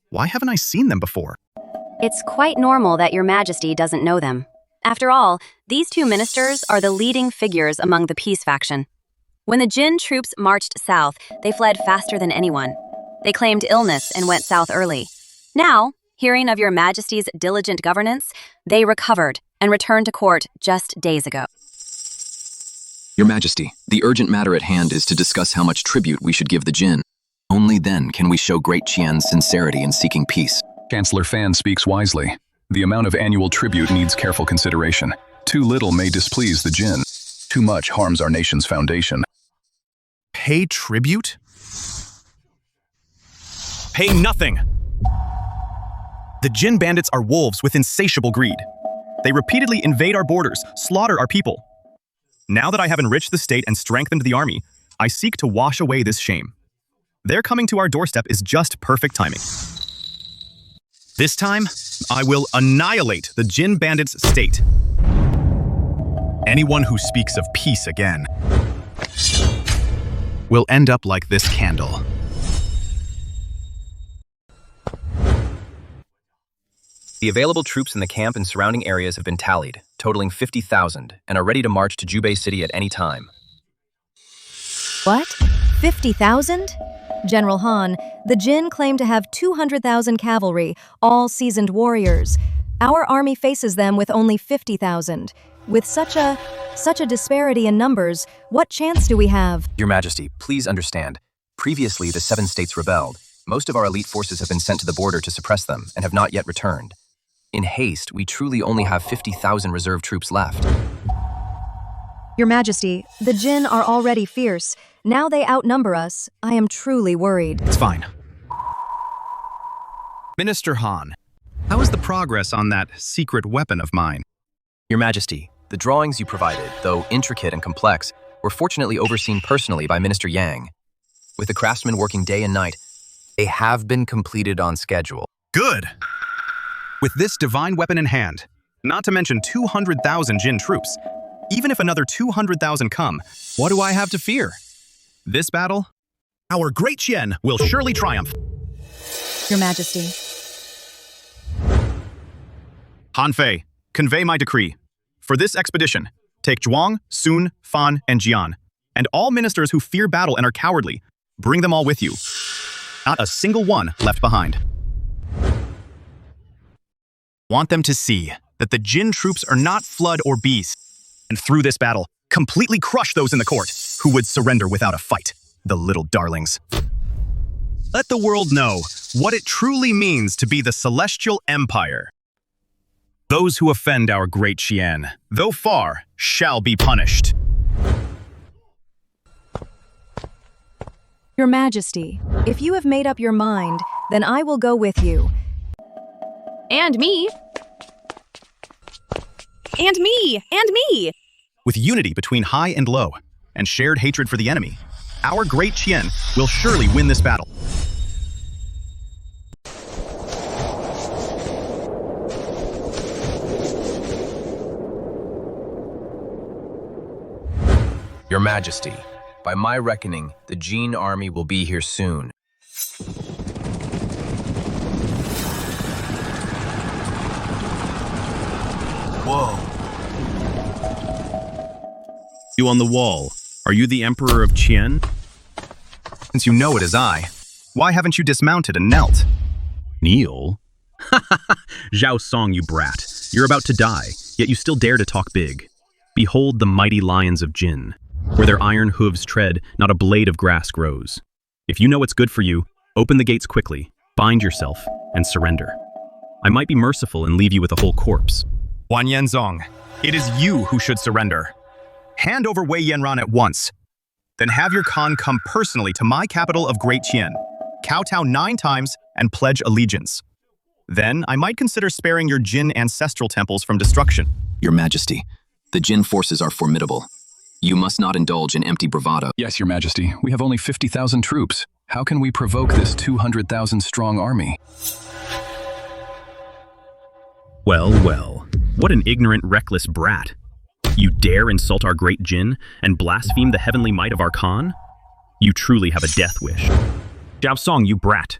Why haven't I seen them before? It's quite normal that Your Majesty doesn't know them. After all, these two ministers are the leading figures among the peace faction. When the Jin troops marched south, they fled faster than anyone. They claimed illness and went south early. Now, hearing of Your Majesty's diligent governance, they recovered and returned to court just days ago. Your Majesty, the urgent matter at hand is to discuss how much tribute we should give the Jin. Only then can we show Great Qian's sincerity in seeking peace. Chancellor Fan speaks wisely. The amount of annual tribute needs careful consideration. Too little may displease the Jin. Too much harms our nation's foundation. Pay tribute? Pay nothing! The Jin bandits are wolves with insatiable greed. They repeatedly invade our borders, slaughter our people. Now that I have enriched the state and strengthened the army, I seek to wash away this shame. Their coming to our doorstep is just perfect timing. This time, I will annihilate the Jin bandits' state. Anyone who speaks of peace again will end up like this candle. The available troops in the camp and surrounding areas have been tallied, totaling 50,000, and are ready to march to Jubei City at any time. What? 50,000? General Han, the Jin claim to have 200,000 cavalry, all seasoned warriors. Our army faces them with only 50,000. With such a disparity in numbers, what chance do we have? Your Majesty, please understand. Previously, the 7 states rebelled. Most of our elite forces have been sent to the border to suppress them and have not yet returned. In haste, we truly only have 50,000 reserve troops left. Your Majesty, the Jin are already fierce. Now they outnumber us. I am truly worried. It's fine. Minister Han, how is the progress on that secret weapon of mine? Your Majesty, the drawings you provided, though intricate and complex, were fortunately overseen personally by Minister Yang. With the craftsmen working day and night, they have been completed on schedule. Good! With this divine weapon in hand, not to mention 200,000 Jin troops, even if another 200,000 come, what do I have to fear? This battle, our Great Qian will surely triumph. Your Majesty. Han Fei, convey my decree. For this expedition, take Zhuang, Sun, Fan, and Jian, and all ministers who fear battle and are cowardly. Bring them all with you. Not a single one left behind. Want them to see that the Jin troops are not flood or beasts, and through this battle, completely crush those in the court who would surrender without a fight, the little darlings. Let the world know what it truly means to be the Celestial Empire. Those who offend our Great Qian, though far, shall be punished. Your Majesty, if you have made up your mind, then I will go with you. And me. And me. And me. With unity between high and low, and shared hatred for the enemy, our Great Qian will surely win this battle. Your Majesty, by my reckoning, the Jin army will be here soon. Whoa. You on the wall, are you the Emperor of Qian? Since you know it is I, why haven't you dismounted and knelt? Kneel? Zhao Song, you brat. You're about to die, yet you still dare to talk big. Behold the mighty lions of Jin. Where their iron hooves tread, not a blade of grass grows. If you know what's good for you, open the gates quickly, bind yourself, and surrender. I might be merciful and leave you with a whole corpse. Wan Yanzong, it is you who should surrender. Hand over Wei Yanran at once. Then have your Khan come personally to my capital of Great Qian, kowtow 9 times, and pledge allegiance. Then I might consider sparing your Jin ancestral temples from destruction. Your Majesty, the Jin forces are formidable. You must not indulge in empty bravado. Yes, Your Majesty. We have only 50,000 troops. How can we provoke this 200,000-strong army? Well, well. What an ignorant, reckless brat. You dare insult our Great Jin and blaspheme the heavenly might of our Khan? You truly have a death wish. Zhao Song, you brat.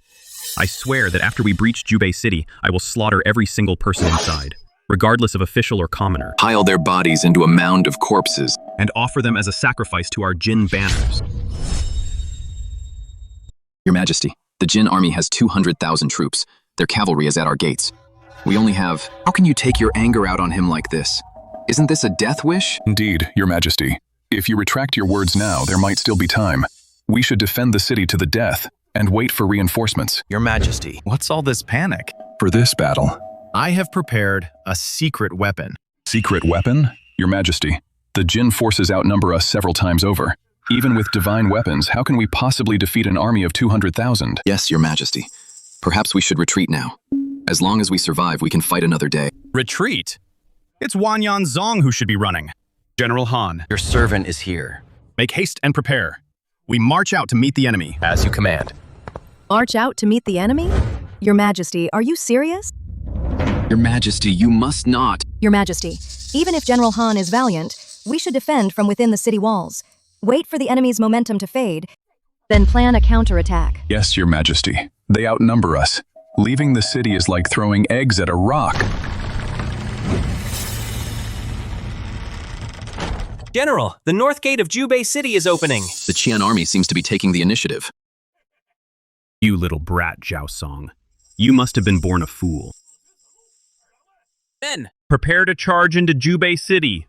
I swear that after we breach Jubei City, I will slaughter every single person inside, regardless of official or commoner. Pile their bodies into a mound of corpses. And offer them as a sacrifice to our Jin banners. Your Majesty, the Jin army has 200,000 troops. Their cavalry is at our gates. We only have... How can you take your anger out on him like this? Isn't this a death wish? Indeed, Your Majesty. If you retract your words now, there might still be time. We should defend the city to the death and wait for reinforcements. Your Majesty, what's all this panic? For this battle. I have prepared a secret weapon. Secret weapon? Your Majesty, the Jin forces outnumber us several times over. Even with divine weapons, how can we possibly defeat an army of 200,000? Yes, Your Majesty. Perhaps we should retreat now. As long as we survive, we can fight another day. Retreat? It's Wanyan Zong who should be running. General Han, your servant is here. Make haste and prepare. We march out to meet the enemy. As you command. March out to meet the enemy? Your Majesty, are you serious? Your Majesty, you must not. Your Majesty, even if General Han is valiant, we should defend from within the city walls. Wait for the enemy's momentum to fade, then plan a counterattack. Yes, Your Majesty. They outnumber us. Leaving the city is like throwing eggs at a rock. General, the north gate of Jubei City is opening. The Qian army seems to be taking the initiative. You little brat, Zhao Song. You must have been born a fool. Men, prepare to charge into Jubei City.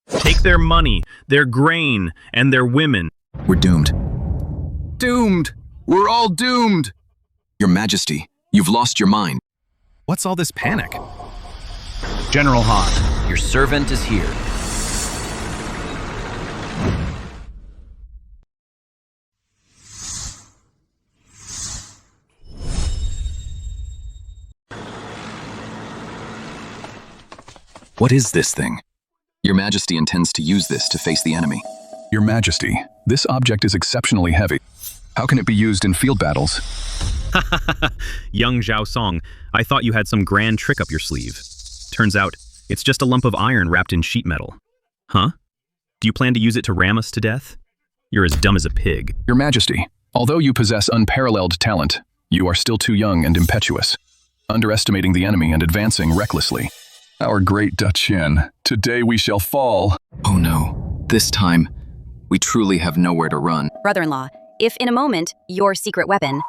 Take their money, their grain, and their women. We're doomed. Doomed! We're all doomed! Your Majesty, you've lost your mind. What's all this panic? General Han, your servant is here. What is this thing? Your Majesty intends to use this to face the enemy. Your Majesty, this object is exceptionally heavy. How can it be used in field battles? Young Zhao Song, I thought you had some grand trick up your sleeve. Turns out, it's just a lump of iron wrapped in sheet metal. Huh? Do you plan to use it to ram us to death? You're as dumb as a pig. Your Majesty, although you possess unparalleled talent, you are still too young and impetuous, underestimating the enemy and advancing recklessly. Our great Qian, today we shall fall. Oh no, this time, we truly have nowhere to run. Brother-in-law, if in a moment, your secret weapon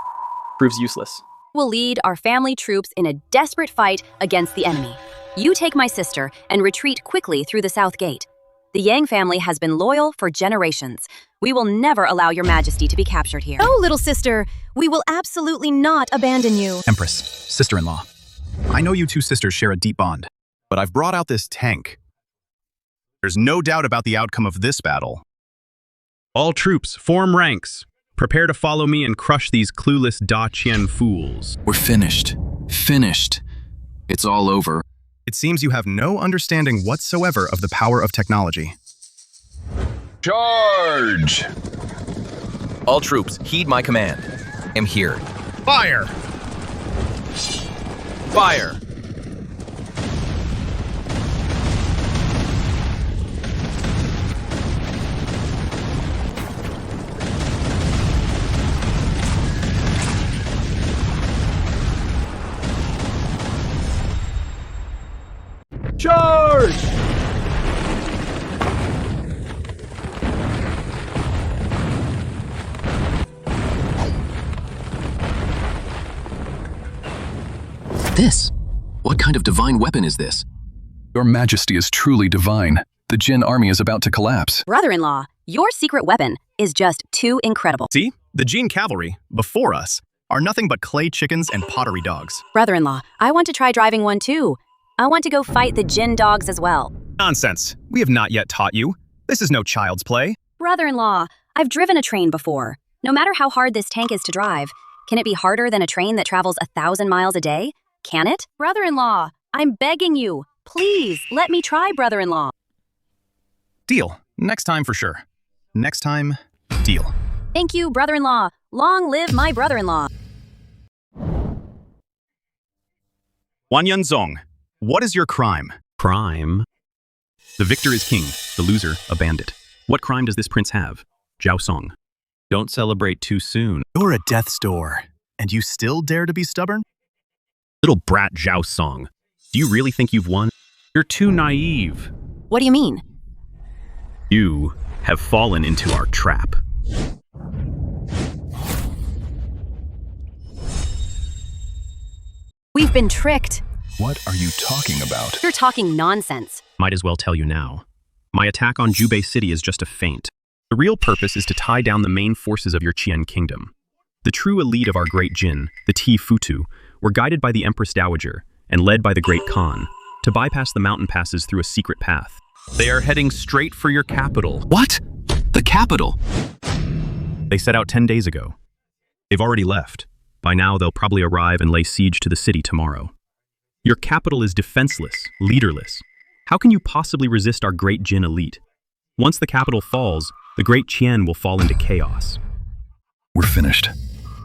proves useless, will lead our family troops in a desperate fight against the enemy. You take my sister and retreat quickly through the south gate. The Yang family has been loyal for generations. We will never allow your Majesty to be captured here. Oh, little sister, we will absolutely not abandon you. Empress, sister-in-law, I know you two sisters share a deep bond, but I've brought out this tank. There's no doubt about the outcome of this battle. All troops, form ranks. Prepare to follow me and crush these clueless Da Qian fools. We're finished. Finished. It's all over. It seems you have no understanding whatsoever of the power of technology. Charge! All troops, heed my command. I'm here. Fire! Fire! Charge! This? What kind of divine weapon is this? Your Majesty is truly divine. The Jin army is about to collapse. Brother-in-law, your secret weapon is just too incredible. See? The Jin cavalry, before us, are nothing but clay chickens and pottery dogs. Brother-in-law, I want to try driving one too. I want to go fight the Jin dogs as well. Nonsense. We have not yet taught you. This is no child's play. Brother-in-law, I've driven a train before. No matter how hard this tank is to drive, can it be harder than a train that travels 1,000 miles a day? Can it? Brother-in-law, I'm begging you. Please, let me try, brother-in-law. Deal. Next time for sure. Next time, deal. Thank you, brother-in-law. Long live my brother-in-law. Wanyanzong, what is your crime? Crime? The victor is king, the loser a bandit. What crime does this prince have? Zhao Song. Don't celebrate too soon. You're at death's door, and you still dare to be stubborn? Little brat Zhao Song. Do you really think you've won? You're too naive. What do you mean? You have fallen into our trap. We've been tricked. What are you talking about? You're talking nonsense. Might as well tell you now. My attack on Jubei City is just a feint. The real purpose is to tie down the main forces of your Qian kingdom. The true elite of our Great Jin, the Ti Futu, were guided by the Empress Dowager and led by the Great Khan to bypass the mountain passes through a secret path. They are heading straight for your capital. What? The capital? They set out 10 days ago. They've already left. By now, they'll probably arrive and lay siege to the city tomorrow. Your capital is defenseless, leaderless. How can you possibly resist our Great Jin elite? Once the capital falls, the Great Qian will fall into chaos. We're finished.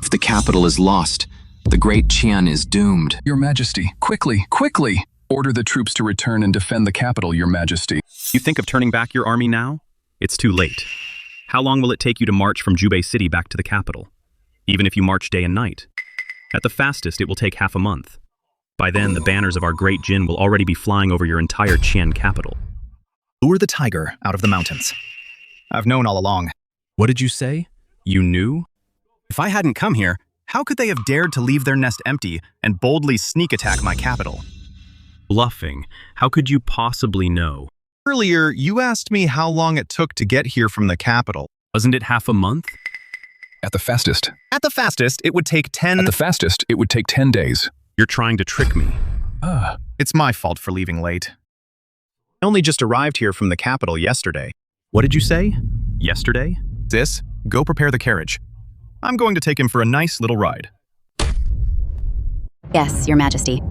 If the capital is lost, the Great Qian is doomed. Your Majesty, quickly, quickly! Order the troops to return and defend the capital, Your Majesty. You think of turning back your army now? It's too late. How long will it take you to march from Jubei City back to the capital? Even if you march day and night? At the fastest, it will take half a month. By then, the banners of our Great Jin will already be flying over your entire Qian capital. Lure the tiger out of the mountains. I've known all along. What did you say? You knew? If I hadn't come here, how could they have dared to leave their nest empty and boldly sneak attack my capital? Bluffing. How could you possibly know? Earlier, you asked me how long it took to get here from the capital. Wasn't it half a month? At the fastest. At the fastest, it would take 10... At the fastest, it would take 10 days. You're trying to trick me. It's my fault for leaving late. I only just arrived here from the capital yesterday. What did you say? Yesterday? Sis, go prepare the carriage. I'm going to take him for a nice little ride. Yes, Your Majesty.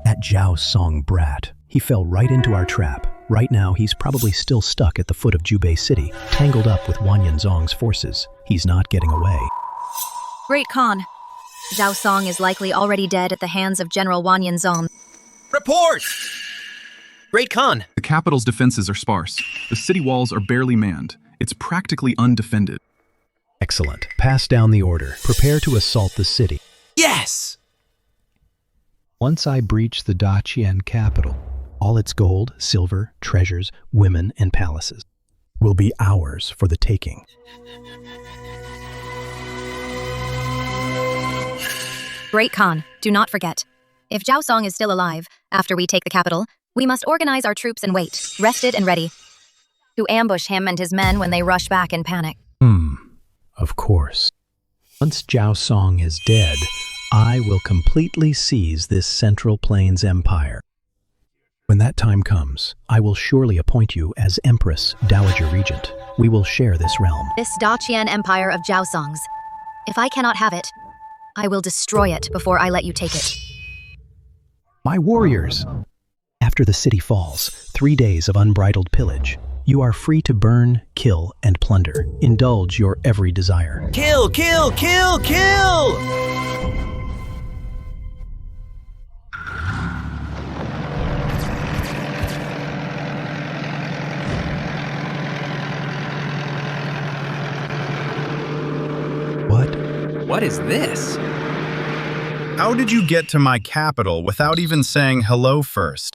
That Zhao Song brat. He fell right into our trap. Right now, he's probably still stuck at the foot of Jubei City, tangled up with Wanyanzong's forces. He's not getting away. Great Khan. Zhao Song is likely already dead at the hands of General Wanyanzong. Report! Great Khan. The capital's defenses are sparse. The city walls are barely manned. It's practically undefended. Excellent. Pass down the order. Prepare to assault the city. Yes! Once I breach the Daqian capital, all its gold, silver, treasures, women, and palaces will be ours for the taking. Great Khan, do not forget. If Zhao Song is still alive, after we take the capital, we must organize our troops and wait, rested and ready, to ambush him and his men when they rush back in panic. Of course. Once Zhao Song is dead, I will completely seize this Central Plains Empire. When that time comes, I will surely appoint you as Empress Dowager Regent. We will share this realm. This Daqian Empire of Zhao Song's. If I cannot have it, I will destroy it before I let you take it. My warriors! After the city falls, 3 days of unbridled pillage. You are free to burn, kill, and plunder. Indulge your every desire. Kill, kill, kill, kill! What is this? How did you get to my capital without even saying hello first?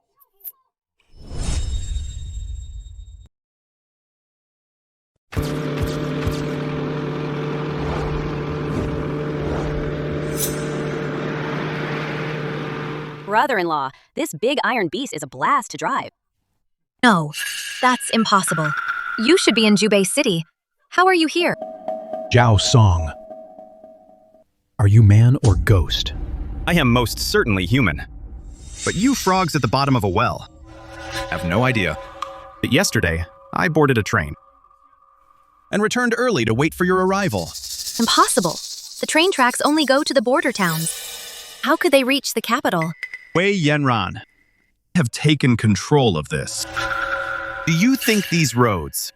Brother-in-law, this big iron beast is a blast to drive. No, that's impossible. You should be in Jubei City. How are you here? Zhao Song. Are you man or ghost? I am most certainly human. But you frogs at the bottom of a well have no idea that yesterday I boarded a train and returned early to wait for your arrival. Impossible. The train tracks only go to the border towns. How could they reach the capital? Wei Yanran have taken control of this. Do you think these roads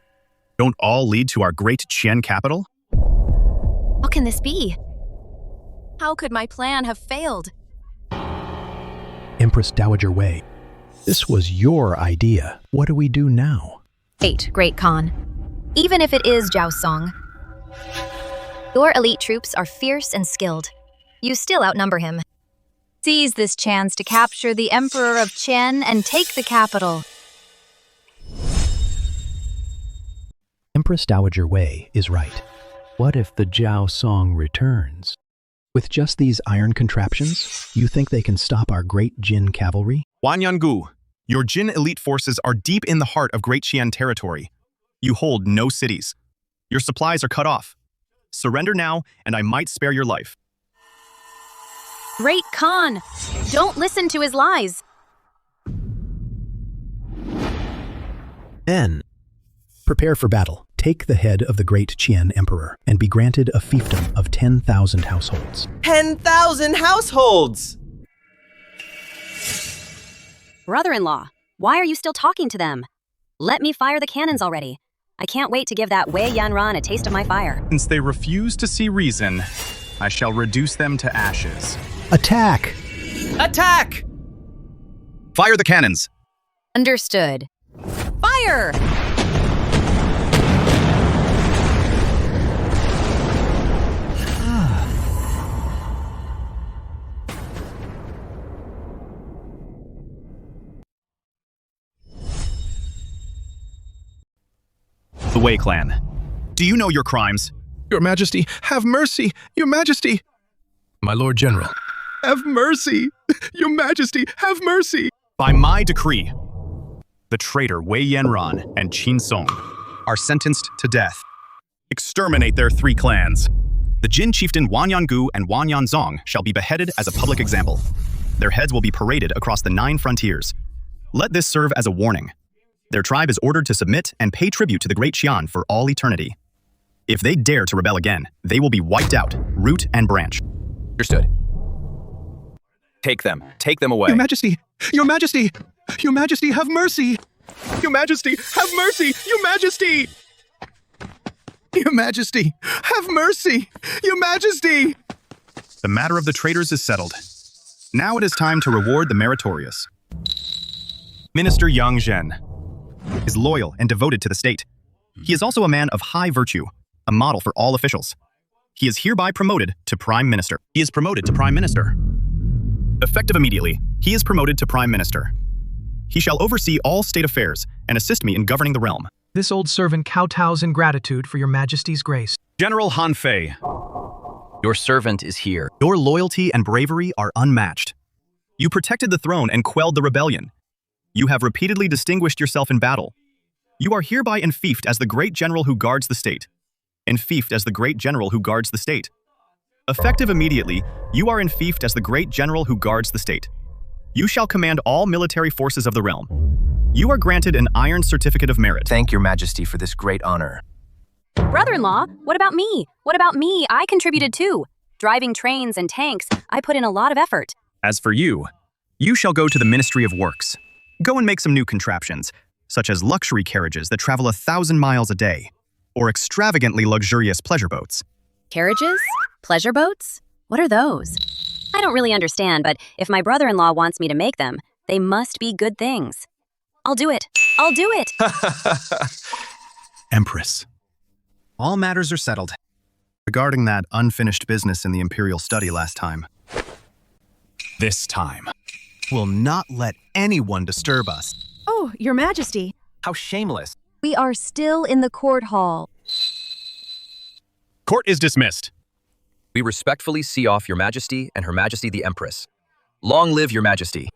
don't all lead to our Great Qian capital? How can this be? How could my plan have failed? Empress Dowager Wei, this was your idea. What do we do now? Wait, Great Khan. Even if it is Zhao Song, your elite troops are fierce and skilled. You still outnumber him. Seize this chance to capture the Emperor of Qian and take the capital. Empress Dowager Wei is right. What if the Zhao Song returns? With just these iron contraptions, you think they can stop our Great Jin cavalry? Wanyangu, your Jin elite forces are deep in the heart of Great Qian territory. You hold no cities. Your supplies are cut off. Surrender now, and I might spare your life. Great Khan, don't listen to his lies. Men, prepare for battle. Take the head of the Great Qian Emperor and be granted a fiefdom of 10,000 households. 10,000 households! Brother-in-law, why are you still talking to them? Let me fire the cannons already. I can't wait to give that Wei Yanran a taste of my fire. Since they refuse to see reason, I shall reduce them to ashes. Attack! Attack! Fire the cannons! Understood. Fire! The Wei clan. Do you know your crimes? Your Majesty, have mercy! Your Majesty! My Lord General. Have mercy! Your Majesty, have mercy! By my decree, the traitor Wei Yanran and Qin Song are sentenced to death. Exterminate their 3 clans. The Jin chieftain Wanyangu and Wanyanzong shall be beheaded as a public example. Their heads will be paraded across the 9 frontiers. Let this serve as a warning. Their tribe is ordered to submit and pay tribute to the Great Qian for all eternity. If they dare to rebel again, they will be wiped out, root and branch. Understood. Take them. Take them away. Your Majesty! Your Majesty! Your Majesty, have mercy! Your Majesty, have mercy! Your Majesty! Your Majesty, have mercy! Your Majesty! The matter of the traitors is settled. Now it is time to reward the meritorious. Minister Yang Zhen is loyal and devoted to the state. He is also a man of high virtue, a model for all officials. He is hereby promoted to Prime Minister. He is promoted to Prime Minister. Effective immediately, he is promoted to Prime Minister. He shall oversee all state affairs and assist me in governing the realm. This old servant kowtows in gratitude for your Majesty's grace. General Han Fei, your servant is here. Your loyalty and bravery are unmatched. You protected the throne and quelled the rebellion. You have repeatedly distinguished yourself in battle. You are hereby enfeoffed as the great general who guards the state. Enfeoffed as the great general who guards the state. Effective immediately, you are enfeoffed as the great general who guards the state. You shall command all military forces of the realm. You are granted an iron certificate of merit. Thank your Majesty for this great honor. Brother-in-law, what about me? What about me? I contributed too. Driving trains and tanks, I put in a lot of effort. As for you, you shall go to the Ministry of Works. Go and make some new contraptions, such as luxury carriages that travel 1,000 miles a day, or extravagantly luxurious pleasure boats. Carriages? Pleasure boats? What are those? I don't really understand, but if my brother-in-law wants me to make them, they must be good things. I'll do it. I'll do it. Empress, all matters are settled. Regarding that unfinished business in the imperial study last time. This time, we'll not let anyone disturb us. Oh, Your Majesty. How shameless. We are still in the court hall. Court is dismissed. We respectfully see off Your Majesty and Her Majesty the Empress. Long live Your Majesty.